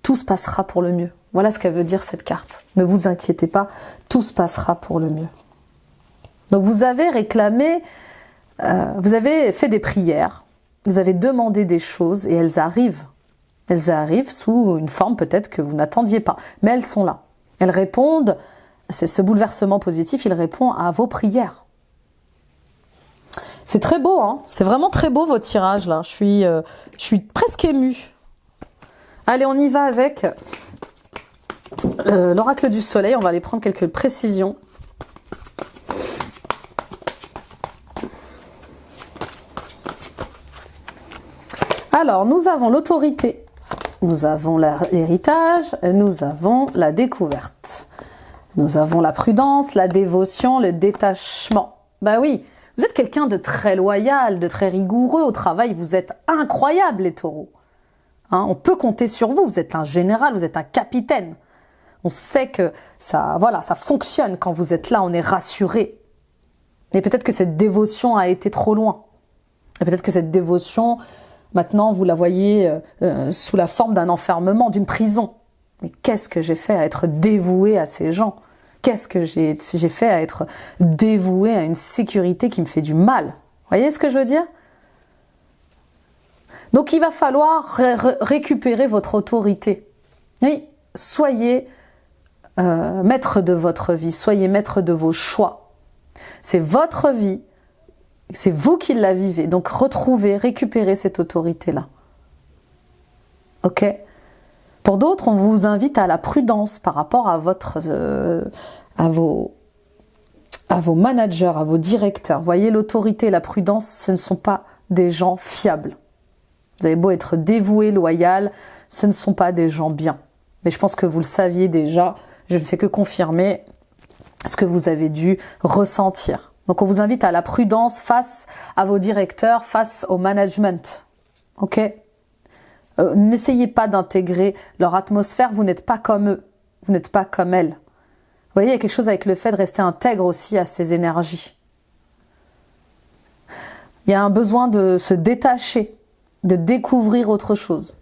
tout se passera pour le mieux. Voilà ce qu'elle veut dire cette carte. Ne vous inquiétez pas, tout se passera pour le mieux. Donc vous avez réclamé, vous avez fait des prières, vous avez demandé des choses et elles arrivent. Elles arrivent sous une forme peut-être que vous n'attendiez pas, mais elles sont là. Elles répondent, c'est ce bouleversement positif, il répond à vos prières. C'est très beau, hein, c'est vraiment très beau vos tirages là. Je suis presque émue. Allez, on y va avec l'oracle du soleil. On va aller prendre quelques précisions. Alors, nous avons l'autorité, nous avons l'héritage, nous avons la découverte. Nous avons la prudence, la dévotion, le détachement. Bah oui, vous êtes quelqu'un de très loyal, de très rigoureux au travail. Vous êtes incroyable, les taureaux. Hein, on peut compter sur vous. Vous êtes un général, vous êtes un capitaine. On sait que ça, voilà, ça fonctionne quand vous êtes là, on est rassuré. Et peut-être que cette dévotion a été trop loin. Et peut-être que cette dévotion, maintenant, vous la voyez sous la forme d'un enfermement, d'une prison. Mais qu'est-ce que j'ai fait à être dévoué à ces gens? Qu'est-ce que j'ai fait à être dévoué à une sécurité qui me fait du mal? Vous voyez ce que je veux dire? Donc il va falloir récupérer votre autorité. Oui, soyez maître de votre vie, soyez maître de vos choix. C'est votre vie, c'est vous qui la vivez. Donc retrouvez, récupérez cette autorité-là. Ok? Pour d'autres, on vous invite à la prudence par rapport à vos managers, à vos directeurs. Vous voyez, l'autorité et la prudence, ce ne sont pas des gens fiables. Vous avez beau être dévoué, loyal, ce ne sont pas des gens bien. Mais je pense que vous le saviez déjà, je ne fais que confirmer ce que vous avez dû ressentir. Donc on vous invite à la prudence face à vos directeurs, face au management. Ok ? N'essayez pas d'intégrer leur atmosphère, vous n'êtes pas comme eux, vous n'êtes pas comme elles. Vous voyez, il y a quelque chose avec le fait de rester intègre aussi à ces énergies. Il y a un besoin de se détacher, de découvrir autre chose.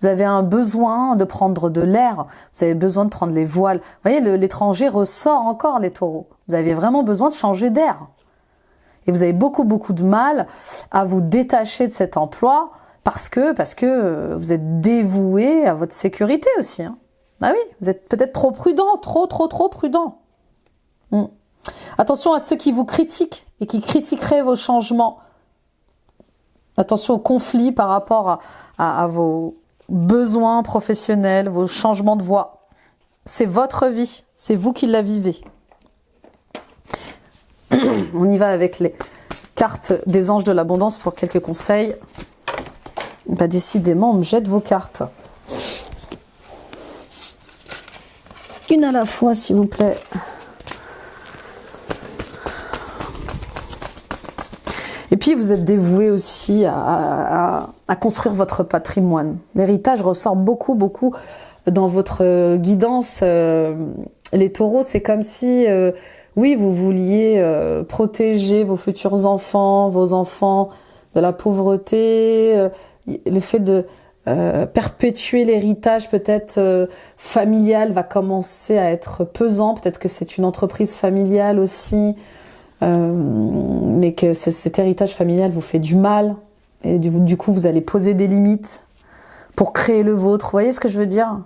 Vous avez un besoin de prendre de l'air, vous avez besoin de prendre les voiles. Vous voyez, l'étranger ressort encore, les taureaux. Vous avez vraiment besoin de changer d'air. Et vous avez beaucoup de mal à vous détacher de cet emploi parce que vous êtes dévoué à votre sécurité aussi. Hein. Bah oui, vous êtes peut-être trop prudent, trop prudent. Attention à ceux qui vous critiquent et qui critiqueraient vos changements. Attention aux conflits par rapport à vos besoins professionnels, vos changements de voie. C'est votre vie, c'est vous qui la vivez. On y va avec les cartes des anges de l'abondance pour quelques conseils. Bah décidément, on me jette vos cartes. Une à la fois, s'il vous plaît. Et puis, vous êtes dévoué aussi à construire votre patrimoine. L'héritage ressort beaucoup dans votre guidance. Les taureaux, c'est comme si, oui, vous vouliez protéger vos futurs enfants, vos enfants de la pauvreté, le fait de perpétuer l'héritage peut-être familial va commencer à être pesant. Peut-être que c'est une entreprise familiale aussi. Mais que cet héritage familial vous fait du mal et du coup vous allez poser des limites pour créer le vôtre. Vous voyez ce que je veux dire?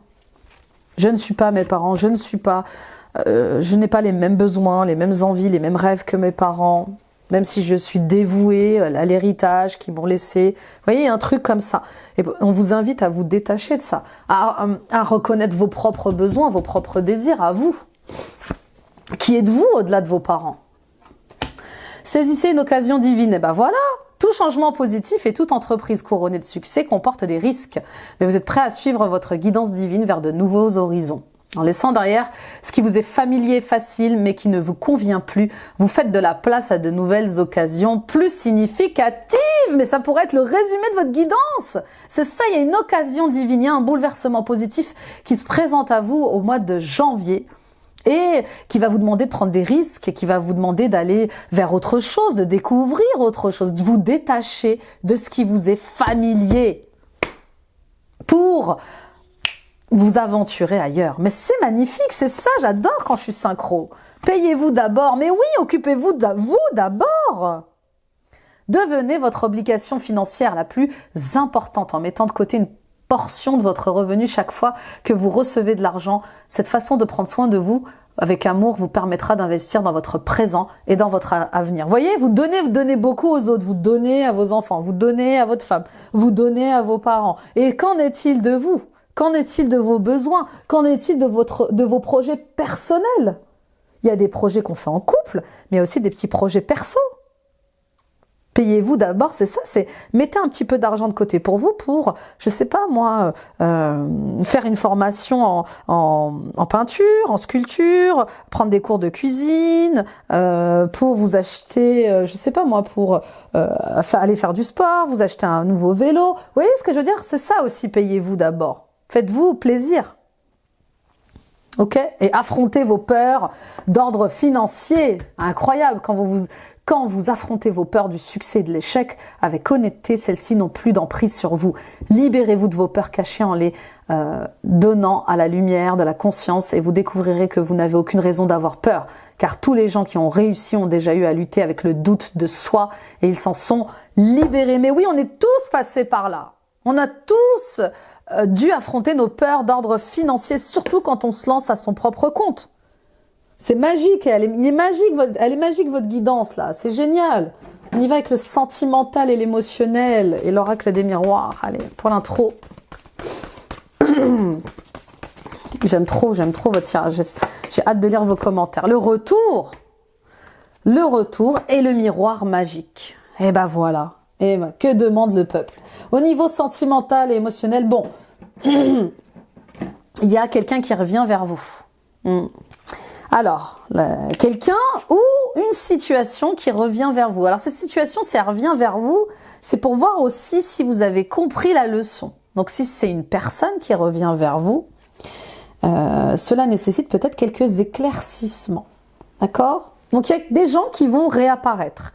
Je ne suis pas mes parents, je n'ai pas les mêmes besoins, les mêmes envies, les mêmes rêves que mes parents, même si je suis dévouée à l'héritage qu'ils m'ont laissé. Vous voyez, il y a un truc comme ça. Et on vous invite à vous détacher de ça, à reconnaître vos propres besoins, vos propres désirs, à vous. Qui êtes-vous au-delà de vos parents? Saisissez une occasion divine. Et ben voilà, tout changement positif et toute entreprise couronnée de succès comporte des risques. Mais vous êtes prêt à suivre votre guidance divine vers de nouveaux horizons. En laissant derrière ce qui vous est familier, facile, mais qui ne vous convient plus, vous faites de la place à de nouvelles occasions plus significatives. Mais ça pourrait être le résumé de votre guidance. C'est ça, il y a une occasion divine, il y a un bouleversement positif qui se présente à vous au mois de janvier et qui va vous demander de prendre des risques et qui va vous demander d'aller vers autre chose, de découvrir autre chose, de vous détacher de ce qui vous est familier pour vous aventurer ailleurs. Mais c'est magnifique, c'est ça, j'adore quand je suis synchro. Payez-vous d'abord, mais oui, occupez-vous de vous d'abord. Devenez votre obligation financière la plus importante en mettant de côté une portion de votre revenu chaque fois que vous recevez de l'argent. Cette façon de prendre soin de vous avec amour vous permettra d'investir dans votre présent et dans votre avenir. Vous voyez, vous donnez beaucoup aux autres, vous donnez à vos enfants, vous donnez à votre femme, vous donnez à vos parents. Et qu'en est-il de vous ? Qu'en est-il de vos besoins? Qu'en est-il de vos projets personnels? Il y a des projets qu'on fait en couple, mais il y a aussi des petits projets perso. Payez-vous d'abord, c'est ça, c'est mettez un petit peu d'argent de côté pour vous, pour, je sais pas moi, faire une formation en peinture, en sculpture, prendre des cours de cuisine, pour vous acheter, je sais pas moi, pour aller faire du sport, vous acheter un nouveau vélo. Vous voyez ce que je veux dire? C'est ça aussi, payez-vous d'abord. Faites-vous plaisir. Ok? Et affrontez vos peurs d'ordre financier. Incroyable quand vous affrontez vos peurs du succès et de l'échec avec honnêteté, celles-ci n'ont plus d'emprise sur vous. Libérez-vous de vos peurs cachées en les donnant à la lumière de la conscience et vous découvrirez que vous n'avez aucune raison d'avoir peur. Car tous les gens qui ont réussi ont déjà eu à lutter avec le doute de soi et ils s'en sont libérés. Mais oui, on est tous passés par là. On a tous dû affronter nos peurs d'ordre financier, surtout quand on se lance à son propre compte. C'est magique, elle est magique votre guidance là, c'est génial. On y va avec le sentimental et l'émotionnel et l'oracle des miroirs. Allez, pour l'intro. J'aime trop votre tirage. J'ai hâte de lire vos commentaires. Le retour et le miroir magique. Et ben voilà. Et ben, que demande le peuple? Au niveau sentimental et émotionnel, bon, il y a quelqu'un qui revient vers vous. Alors, quelqu'un ou une situation qui revient vers vous. Alors, cette situation, si elle revient vers vous, c'est pour voir aussi si vous avez compris la leçon. Donc, si c'est une personne qui revient vers vous, cela nécessite peut-être quelques éclaircissements. D'accord? Donc, il y a des gens qui vont réapparaître.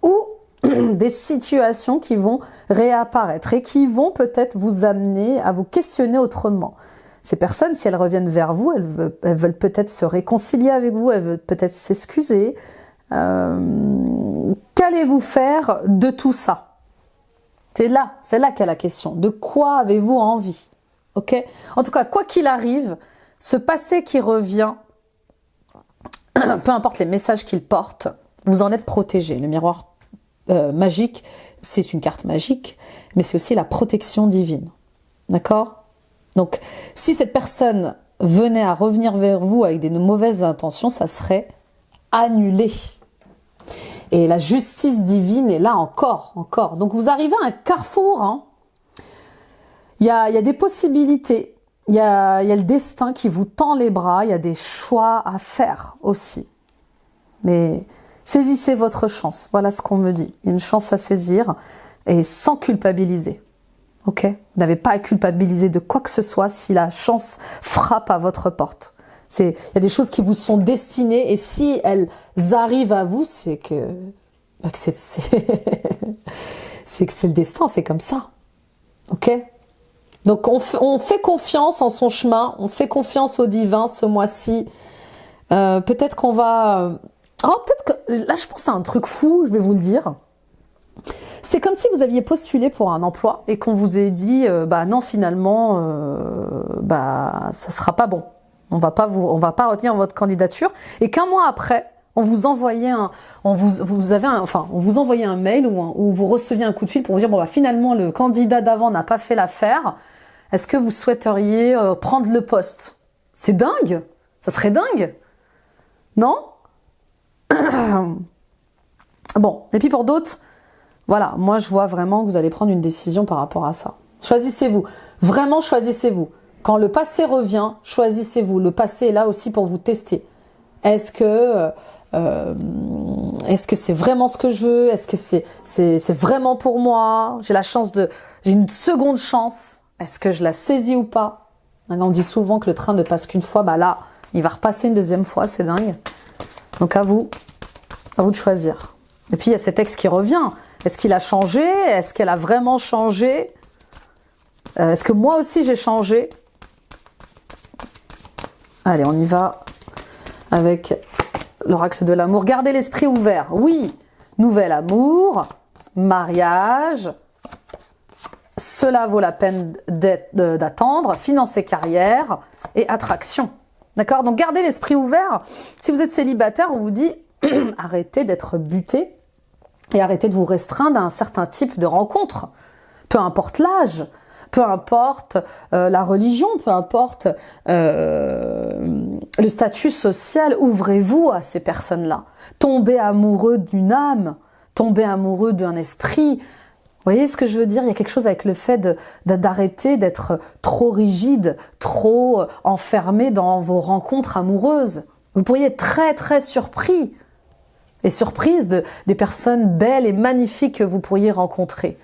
Ou des situations qui vont réapparaître et qui vont peut-être vous amener à vous questionner autrement. Ces personnes, si elles reviennent vers vous, elles veulent peut-être se réconcilier avec vous, elles veulent peut-être s'excuser. Qu'allez-vous faire de tout ça? C'est là qu'est la question. De quoi avez-vous envie? Ok? En tout cas, quoi qu'il arrive, ce passé qui revient, peu importe les messages qu'il porte, vous en êtes protégé. Le miroir magique, c'est une carte magique, mais c'est aussi la protection divine. D'accord? Donc, si cette personne venait à revenir vers vous avec des mauvaises intentions, ça serait annulé. Et la justice divine est là encore. Donc, vous arrivez à un carrefour. Hein. Il y a des possibilités. Il y a le destin qui vous tend les bras. Il y a des choix à faire aussi. Mais saisissez votre chance, voilà ce qu'on me dit. Il y a une chance à saisir et sans culpabiliser. Ok? Vous n'avez pas à culpabiliser de quoi que ce soit si la chance frappe à votre porte. Il y a des choses qui vous sont destinées et si elles arrivent à vous, c'est que c'est le destin, c'est comme ça. Ok? Donc on fait confiance en son chemin, on fait confiance au divin ce mois-ci. Peut-être qu'on va... peut-être que... Là, je pense à un truc fou, je vais vous le dire. C'est comme si vous aviez postulé pour un emploi et qu'on vous ait dit non, finalement, ça sera pas bon. On va pas retenir votre candidature. Et qu'un mois après, on vous envoyait on vous envoyait un mail où vous receviez un coup de fil pour vous dire finalement le candidat d'avant n'a pas fait l'affaire. Est-ce que vous souhaiteriez prendre le poste? C'est dingue. Ça serait dingue. Non? Bon, et puis pour d'autres, voilà, moi je vois vraiment que vous allez prendre une décision par rapport à ça. Choisissez-vous, vraiment choisissez-vous. Quand le passé revient, choisissez-vous. Le passé est là aussi pour vous tester. Est-ce que c'est vraiment ce que je veux? Est-ce que c'est vraiment pour moi? J'ai une seconde chance. Est-ce que je la saisis ou pas? On dit souvent que le train ne passe qu'une fois. Bah là, il va repasser une deuxième fois, c'est dingue. Donc à vous de choisir. Et puis il y a cet ex qui revient. Est-ce qu'il a changé? Est-ce qu'elle a vraiment changé? Est-ce que moi aussi j'ai changé? Allez, on y va avec l'oracle de l'amour. Gardez l'esprit ouvert. Oui, nouvel amour, mariage, cela vaut la peine d'attendre, financer carrière et attraction. D'accord? Donc gardez l'esprit ouvert. Si vous êtes célibataire, on vous dit arrêtez d'être buté et arrêtez de vous restreindre à un certain type de rencontre. Peu importe l'âge, peu importe la religion, peu importe le statut social, ouvrez-vous à ces personnes-là. Tombez amoureux d'une âme, tombez amoureux d'un esprit. Vous voyez ce que je veux dire? Il y a quelque chose avec le fait d'arrêter d'être trop rigide, trop enfermé dans vos rencontres amoureuses. Vous pourriez être très très surpris et surprise des personnes belles et magnifiques que vous pourriez rencontrer.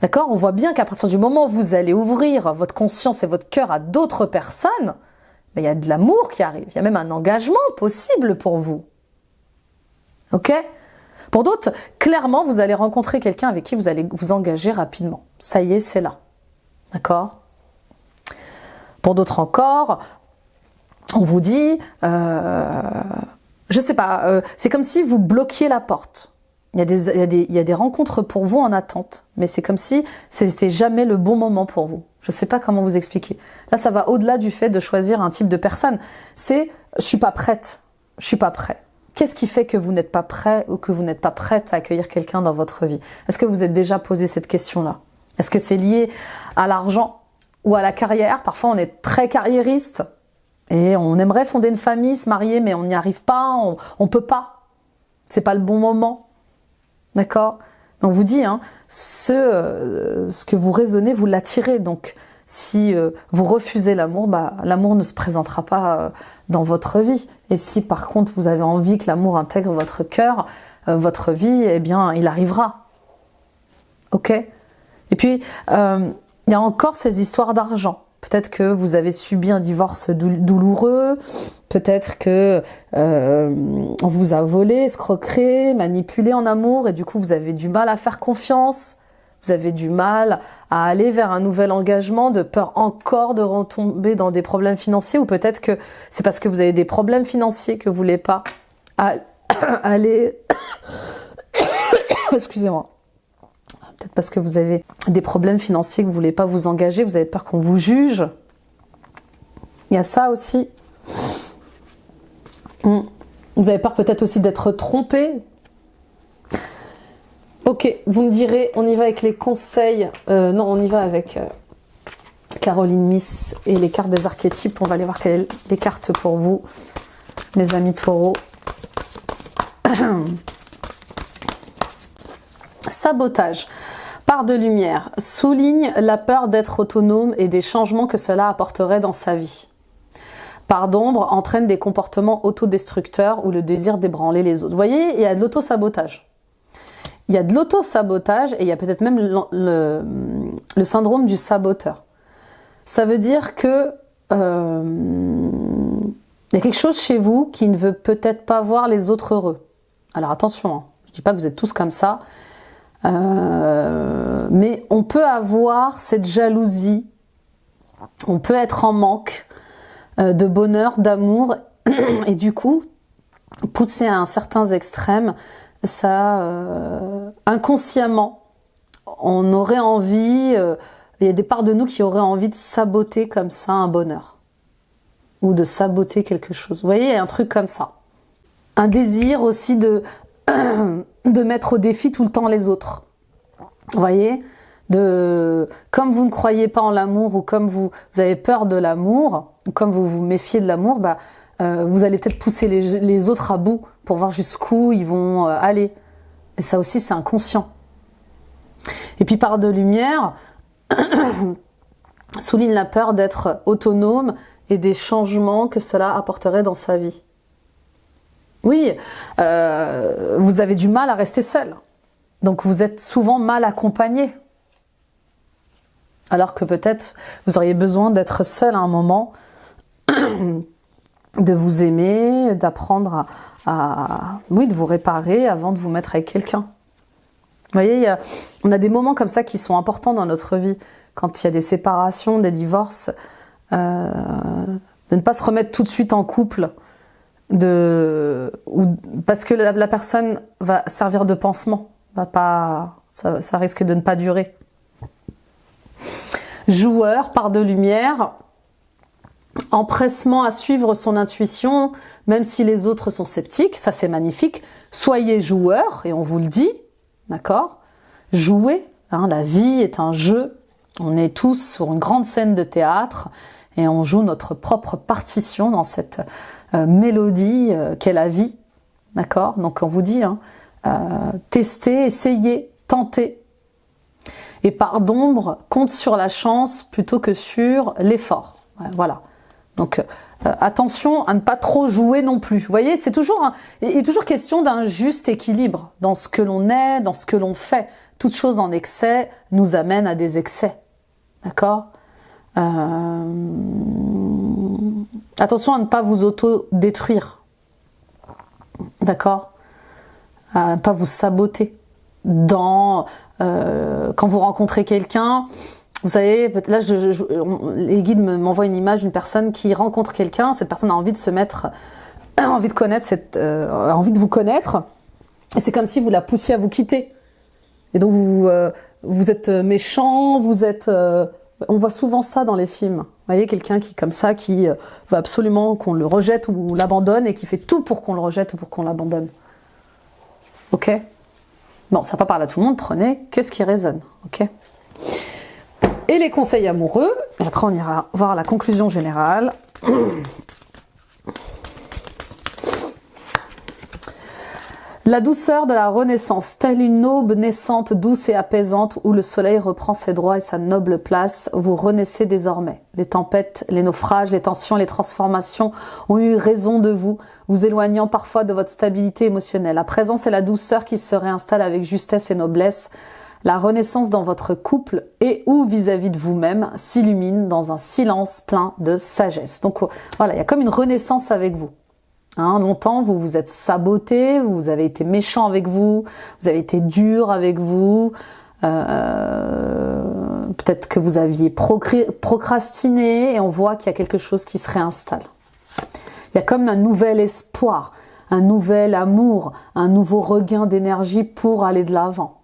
D'accord? On voit bien qu'à partir du moment où vous allez ouvrir votre conscience et votre cœur à d'autres personnes, ben, il y a de l'amour qui arrive. Il y a même un engagement possible pour vous. Ok? Pour d'autres, clairement, vous allez rencontrer quelqu'un avec qui vous allez vous engager rapidement. Ça y est, c'est là. D'accord? Pour d'autres encore, on vous dit, je sais pas, c'est comme si vous bloquiez la porte. Il y a des rencontres pour vous en attente, mais c'est comme si c'était jamais le bon moment pour vous. Je sais pas comment vous expliquer. Là, ça va au-delà du fait de choisir un type de personne. C'est, je suis pas prête, je suis pas prêt. Qu'est-ce qui fait que vous n'êtes pas prêt ou que vous n'êtes pas prête à accueillir quelqu'un dans votre vie? Est-ce que vous êtes déjà posé cette question-là? Est-ce que c'est lié à l'argent ou à la carrière? Parfois, on est très carriériste et on aimerait fonder une famille, se marier, mais on n'y arrive pas, on peut pas. C'est pas le bon moment. D'accord? On vous dit, hein, ce que vous raisonnez, vous l'attirez. Donc, si vous refusez l'amour, bah, l'amour ne se présentera pas dans votre vie. Et si par contre vous avez envie que l'amour intègre votre cœur, votre vie, eh bien, il arrivera. Ok? Et puis, il y a encore ces histoires d'argent. Peut-être que vous avez subi un divorce douloureux, peut-être que on vous a volé, escroqué, manipulé en amour et du coup vous avez du mal à faire confiance, vous avez du mal à aller vers un nouvel engagement de peur encore de retomber dans des problèmes financiers ou peut-être que c'est parce que vous avez des problèmes financiers que vous voulez pas aller... Excusez-moi. Peut-être parce que vous avez des problèmes financiers que vous voulez pas vous engager, vous avez peur qu'on vous juge. Il y a ça aussi. Vous avez peur peut-être aussi d'être trompé. Ok, vous me direz, on y va avec les conseils. Non, on y va avec Caroline Miss et les cartes des archétypes. On va aller voir quelles sont les cartes pour vous, mes amis taureaux. Sabotage. Part de lumière. Souligne la peur d'être autonome et des changements que cela apporterait dans sa vie. Part d'ombre entraîne des comportements autodestructeurs ou le désir d'ébranler les autres. Vous voyez, il y a de l'autosabotage. Il y a de l'autosabotage et il y a peut-être même le syndrome du saboteur. Ça veut dire que il y a quelque chose chez vous qui ne veut peut-être pas voir les autres heureux. Alors attention, hein, je ne dis pas que vous êtes tous comme ça, mais on peut avoir cette jalousie, on peut être en manque de bonheur, d'amour, et du coup, poussé à un certain extrême, ça, inconsciemment, on aurait envie, il y a des parts de nous qui auraient envie de saboter comme ça un bonheur, ou de saboter quelque chose. Vous voyez, il y a un truc comme ça. Un désir aussi de mettre au défi tout le temps les autres. Vous voyez, comme vous ne croyez pas en l'amour, ou comme vous avez peur de l'amour, ou comme vous vous méfiez de l'amour, bah, vous allez peut-être pousser les autres à bout pour voir jusqu'où ils vont aller. Et ça aussi, c'est inconscient. Et puis part de lumière souligne la peur d'être autonome et des changements que cela apporterait dans sa vie. Oui, vous avez du mal à rester seul. Donc vous êtes souvent mal accompagné. Alors que peut-être vous auriez besoin d'être seul à un moment, de vous aimer, d'apprendre oui, de vous réparer avant de vous mettre avec quelqu'un. Vous voyez, on a des moments comme ça qui sont importants dans notre vie. Quand il y a des séparations, des divorces, de ne pas se remettre tout de suite en couple, parce que la personne va servir de pansement. Ça risque de ne pas durer. Joueur, part de lumière, empressement à suivre son intuition, même si les autres sont sceptiques, ça c'est magnifique. Soyez joueur, et on vous le dit, d'accord? Jouez, hein, la vie est un jeu, on est tous sur une grande scène de théâtre, et on joue notre propre partition dans cette mélodie qu'est la vie, d'accord? Donc on vous dit, hein, testez, essayez, tentez. Et part d'ombre, compte sur la chance plutôt que sur l'effort. Voilà. Donc attention à ne pas trop jouer non plus. Vous voyez, il est toujours question d'un juste équilibre dans ce que l'on est, dans ce que l'on fait. Toute chose en excès nous amène à des excès. D'accord ? Attention à ne pas vous auto-détruire. D'accord ? À ne pas vous saboter. Quand vous rencontrez quelqu'un, vous savez, là, les guides m'envoient une image d'une personne qui rencontre quelqu'un. Cette personne a envie de se mettre, envie de connaître envie de vous connaître. Et c'est comme si vous la poussiez à vous quitter. Et donc vous êtes méchant, on voit souvent ça dans les films. Vous voyez, quelqu'un qui comme ça, qui veut absolument qu'on le rejette ou l'abandonne et qui fait tout pour qu'on le rejette ou pour qu'on l'abandonne. Ok ? Bon, ça pas parle à tout le monde, prenez que ce qui résonne, ok ? Et les conseils amoureux, et après on ira voir la conclusion générale. La douceur de la renaissance, telle une aube naissante, douce et apaisante, où le soleil reprend ses droits et sa noble place, vous renaissez désormais. Les tempêtes, les naufrages, les tensions, les transformations ont eu raison de vous, vous éloignant parfois de votre stabilité émotionnelle. À présent, c'est la douceur qui se réinstalle avec justesse et noblesse. La renaissance dans votre couple et ou vis-à-vis de vous-même s'illumine dans un silence plein de sagesse. Donc voilà, il y a comme une renaissance avec vous. Hein, longtemps, vous vous êtes saboté, vous avez été méchant avec vous avez été dur avec vous, peut-être que vous aviez procrastiné et on voit qu'il y a quelque chose qui se réinstalle. Il y a comme un nouvel espoir, un nouvel amour, un nouveau regain d'énergie pour aller de l'avant.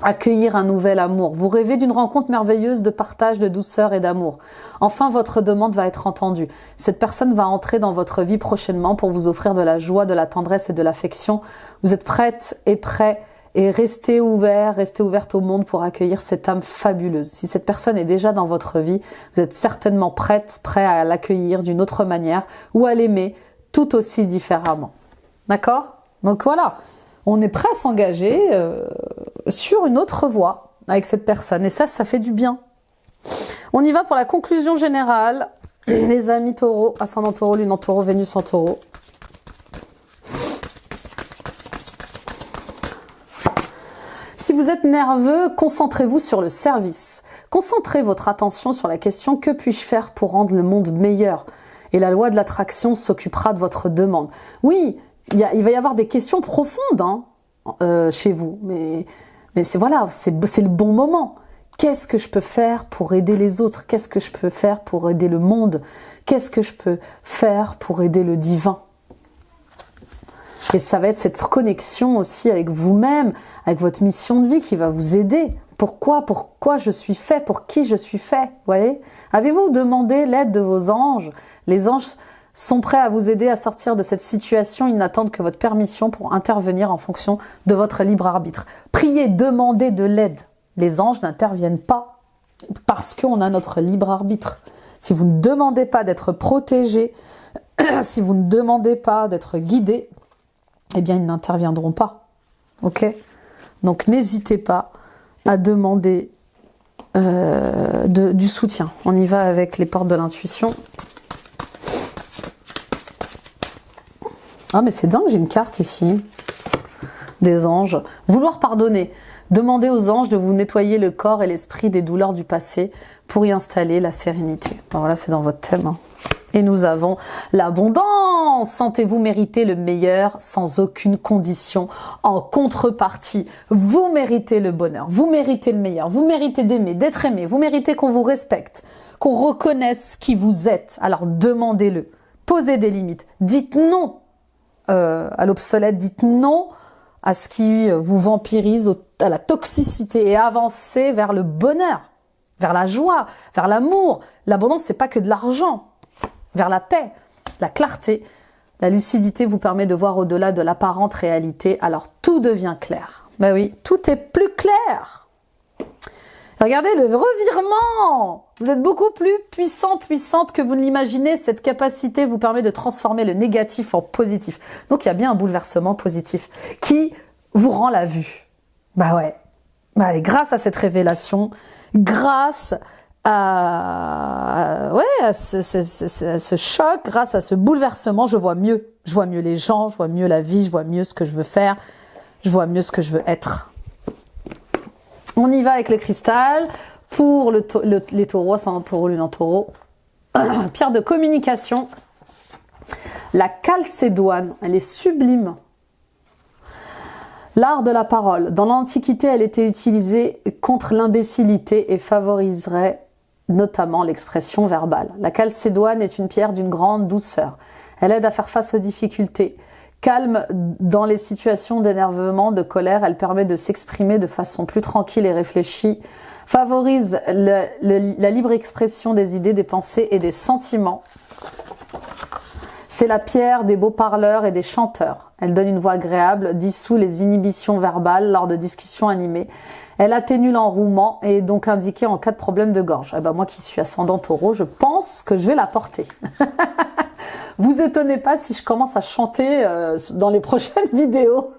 Accueillir un nouvel amour. Vous rêvez d'une rencontre merveilleuse de partage, de douceur et d'amour. Enfin, votre demande va être entendue. Cette personne va entrer dans votre vie prochainement pour vous offrir de la joie, de la tendresse et de l'affection. Vous êtes prête et prêt et restez ouverte au monde pour accueillir cette âme fabuleuse. Si cette personne est déjà dans votre vie, vous êtes certainement prêt à l'accueillir d'une autre manière ou à l'aimer tout aussi différemment. D'accord ? Donc voilà. On est prêt à s'engager sur une autre voie avec cette personne. Et ça fait du bien. On y va pour la conclusion générale. Les amis taureaux, ascendant taureau, lune en taureau, Vénus en taureau. Si vous êtes nerveux, concentrez-vous sur le service. Concentrez votre attention sur la question « Que puis-je faire pour rendre le monde meilleur ?» Et la loi de l'attraction s'occupera de votre demande. Oui, il va y avoir des questions profondes chez vous, mais c'est le bon moment. Qu'est-ce que je peux faire pour aider les autres? Qu'est-ce que je peux faire pour aider le monde? Qu'est-ce que je peux faire pour aider le divin? Et ça va être cette connexion aussi avec vous-même, avec votre mission de vie qui va vous aider. Pourquoi je suis fait? Pour qui je suis fait? Vous voyez? Avez-vous demandé l'aide de vos anges? Les anges sont prêts à vous aider à sortir de cette situation. Ils n'attendent que votre permission pour intervenir en fonction de votre libre arbitre. Priez, demandez de l'aide. Les anges n'interviennent pas parce qu'on a notre libre arbitre. Si vous ne demandez pas d'être protégé, si vous ne demandez pas d'être guidé, eh bien ils n'interviendront pas. ok? Donc n'hésitez pas à demander du soutien. On y va avec les portes de l'intuition. Ah mais c'est dingue, j'ai une carte ici. Des anges. Vouloir pardonner. Demandez aux anges de vous nettoyer le corps et l'esprit des douleurs du passé pour y installer la sérénité. Alors voilà, c'est dans votre thème. Hein. Et nous avons l'abondance. Sentez-vous mériter le meilleur sans aucune condition. En contrepartie, vous méritez le bonheur. Vous méritez le meilleur. Vous méritez d'aimer, d'être aimé. Vous méritez qu'on vous respecte, qu'on reconnaisse qui vous êtes. Alors demandez-le. Posez des limites. Dites non à l'obsolète. Dites non à ce qui vous vampirise, à la toxicité, et avancez vers le bonheur, vers la joie, vers l'amour. L'abondance, c'est pas que de l'argent. Vers la paix, la clarté. La lucidité vous permet de voir au-delà de l'apparente réalité, alors tout devient clair. Ben oui, tout est plus clair. Regardez le revirement. Vous êtes beaucoup plus puissant, puissante que vous ne l'imaginez. Cette capacité vous permet de transformer le négatif en positif. Donc il y a bien un bouleversement positif qui vous rend la vue. Bah ouais. Bah allez, grâce à cette révélation, grâce à ce choc, grâce à ce bouleversement, je vois mieux. Je vois mieux les gens, je vois mieux la vie, je vois mieux ce que je veux faire, je vois mieux ce que je veux être. On y va avec le cristal. Pour les taureaux, c'est un taureau, lune en taureau. Pierre de communication. La chalcédoine, elle est sublime. L'art de la parole. Dans l'Antiquité, elle était utilisée contre l'imbécilité et favoriserait notamment l'expression verbale. La chalcédoine est une pierre d'une grande douceur. Elle aide à faire face aux difficultés. Calme dans les situations d'énervement, de colère, elle permet de s'exprimer de façon plus tranquille et réfléchie, favorise la libre expression des idées, des pensées et des sentiments. C'est la pierre des beaux parleurs et des chanteurs. Elle donne une voix agréable, dissout les inhibitions verbales lors de discussions animées. Elle atténue l'enrouement et est donc indiquée en cas de problème de gorge. Eh ben moi qui suis ascendant taureau, je pense que je vais la porter. Vous étonnez pas si je commence à chanter dans les prochaines vidéos.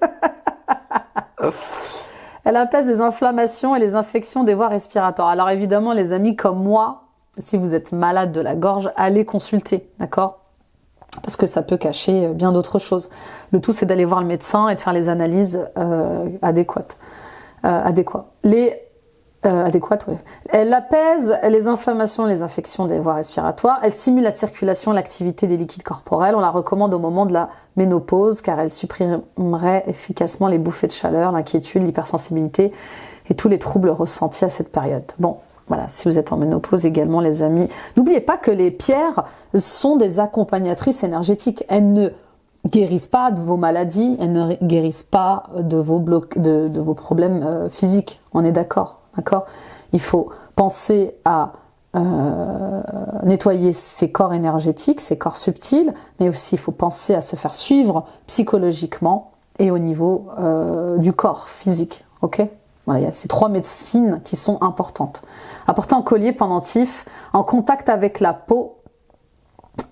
Elle apaise les inflammations et les infections des voies respiratoires. Alors évidemment, les amis comme moi, si vous êtes malade de la gorge, allez consulter, d'accord ? Parce que ça peut cacher bien d'autres choses. Le tout, c'est d'aller voir le médecin et de faire les analyses adéquates. Adéquate, oui. Elle apaise les inflammations et les infections des voies respiratoires. Elle stimule la circulation et l'activité des liquides corporels. On la recommande au moment de la ménopause car elle supprimerait efficacement les bouffées de chaleur, l'inquiétude, l'hypersensibilité et tous les troubles ressentis à cette période. Bon, voilà, si vous êtes en ménopause également, les amis. N'oubliez pas que les pierres sont des accompagnatrices énergétiques. Elles ne guérissent pas de vos maladies, elles ne guérissent pas de vos problèmes physiques. On est d'accord. D'accord ? Il faut penser à nettoyer ses corps énergétiques, ses corps subtils, mais aussi il faut penser à se faire suivre psychologiquement et au niveau du corps physique. Ok ? Voilà, il y a ces trois médecines qui sont importantes. À porter en collier, pendentif, en contact avec la peau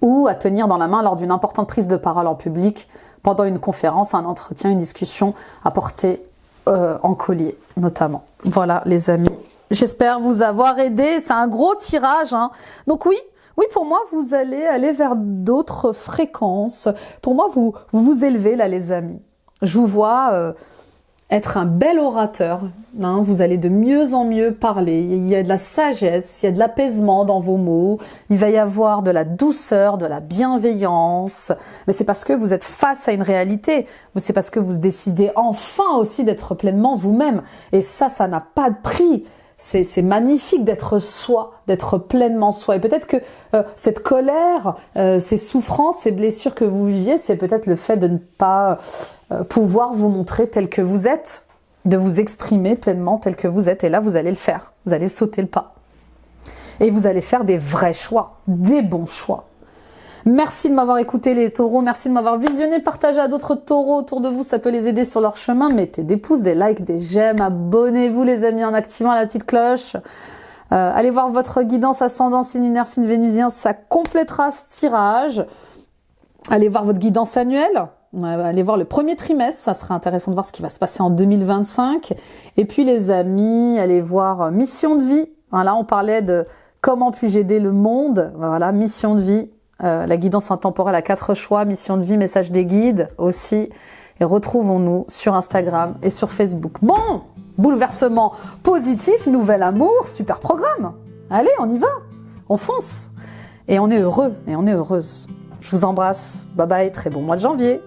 ou à tenir dans la main lors d'une importante prise de parole en public, pendant une conférence, un entretien, une discussion, à porter en collier notamment. Voilà les amis, j'espère vous avoir aidé. C'est un gros tirage, hein. Donc oui, pour moi vous allez aller vers d'autres fréquences. Pour moi vous vous élevez là les amis. Je vous vois être un bel orateur, hein. Vous allez de mieux en mieux parler. Il y a de la sagesse, il y a de l'apaisement dans vos mots. Il va y avoir de la douceur, de la bienveillance. Mais c'est parce que vous êtes face à une réalité. C'est parce que vous décidez enfin aussi d'être pleinement vous-même. Et ça n'a pas de prix. C'est magnifique d'être soi, d'être pleinement soi. Et peut-être que cette colère, ces souffrances, ces blessures que vous viviez, c'est peut-être le fait de ne pas pouvoir vous montrer tel que vous êtes, de vous exprimer pleinement tel que vous êtes. Et là, vous allez le faire. Vous allez sauter le pas. Et vous allez faire des vrais choix, des bons choix. Merci de m'avoir écouté les taureaux, merci de m'avoir visionné, partagez à d'autres taureaux autour de vous, ça peut les aider sur leur chemin. Mettez des pouces, des likes, des j'aime, abonnez-vous les amis en activant la petite cloche. Allez voir votre guidance ascendant, signe lunaire, signe vénusien, ça complétera ce tirage. Allez voir votre guidance annuelle, allez voir le premier trimestre, ça sera intéressant de voir ce qui va se passer en 2025. Et puis les amis, allez voir mission de vie. Voilà, on parlait de comment puis-je aider le monde. Voilà, mission de vie, la guidance intemporelle à 4 choix, mission de vie, message des guides aussi. Et retrouvons-nous sur Instagram et sur Facebook. Bon, bouleversement positif, nouvel amour, super programme. Allez, on y va, on fonce. Et on est heureux et on est heureuse. Je vous embrasse. Bye bye, très bon mois de janvier.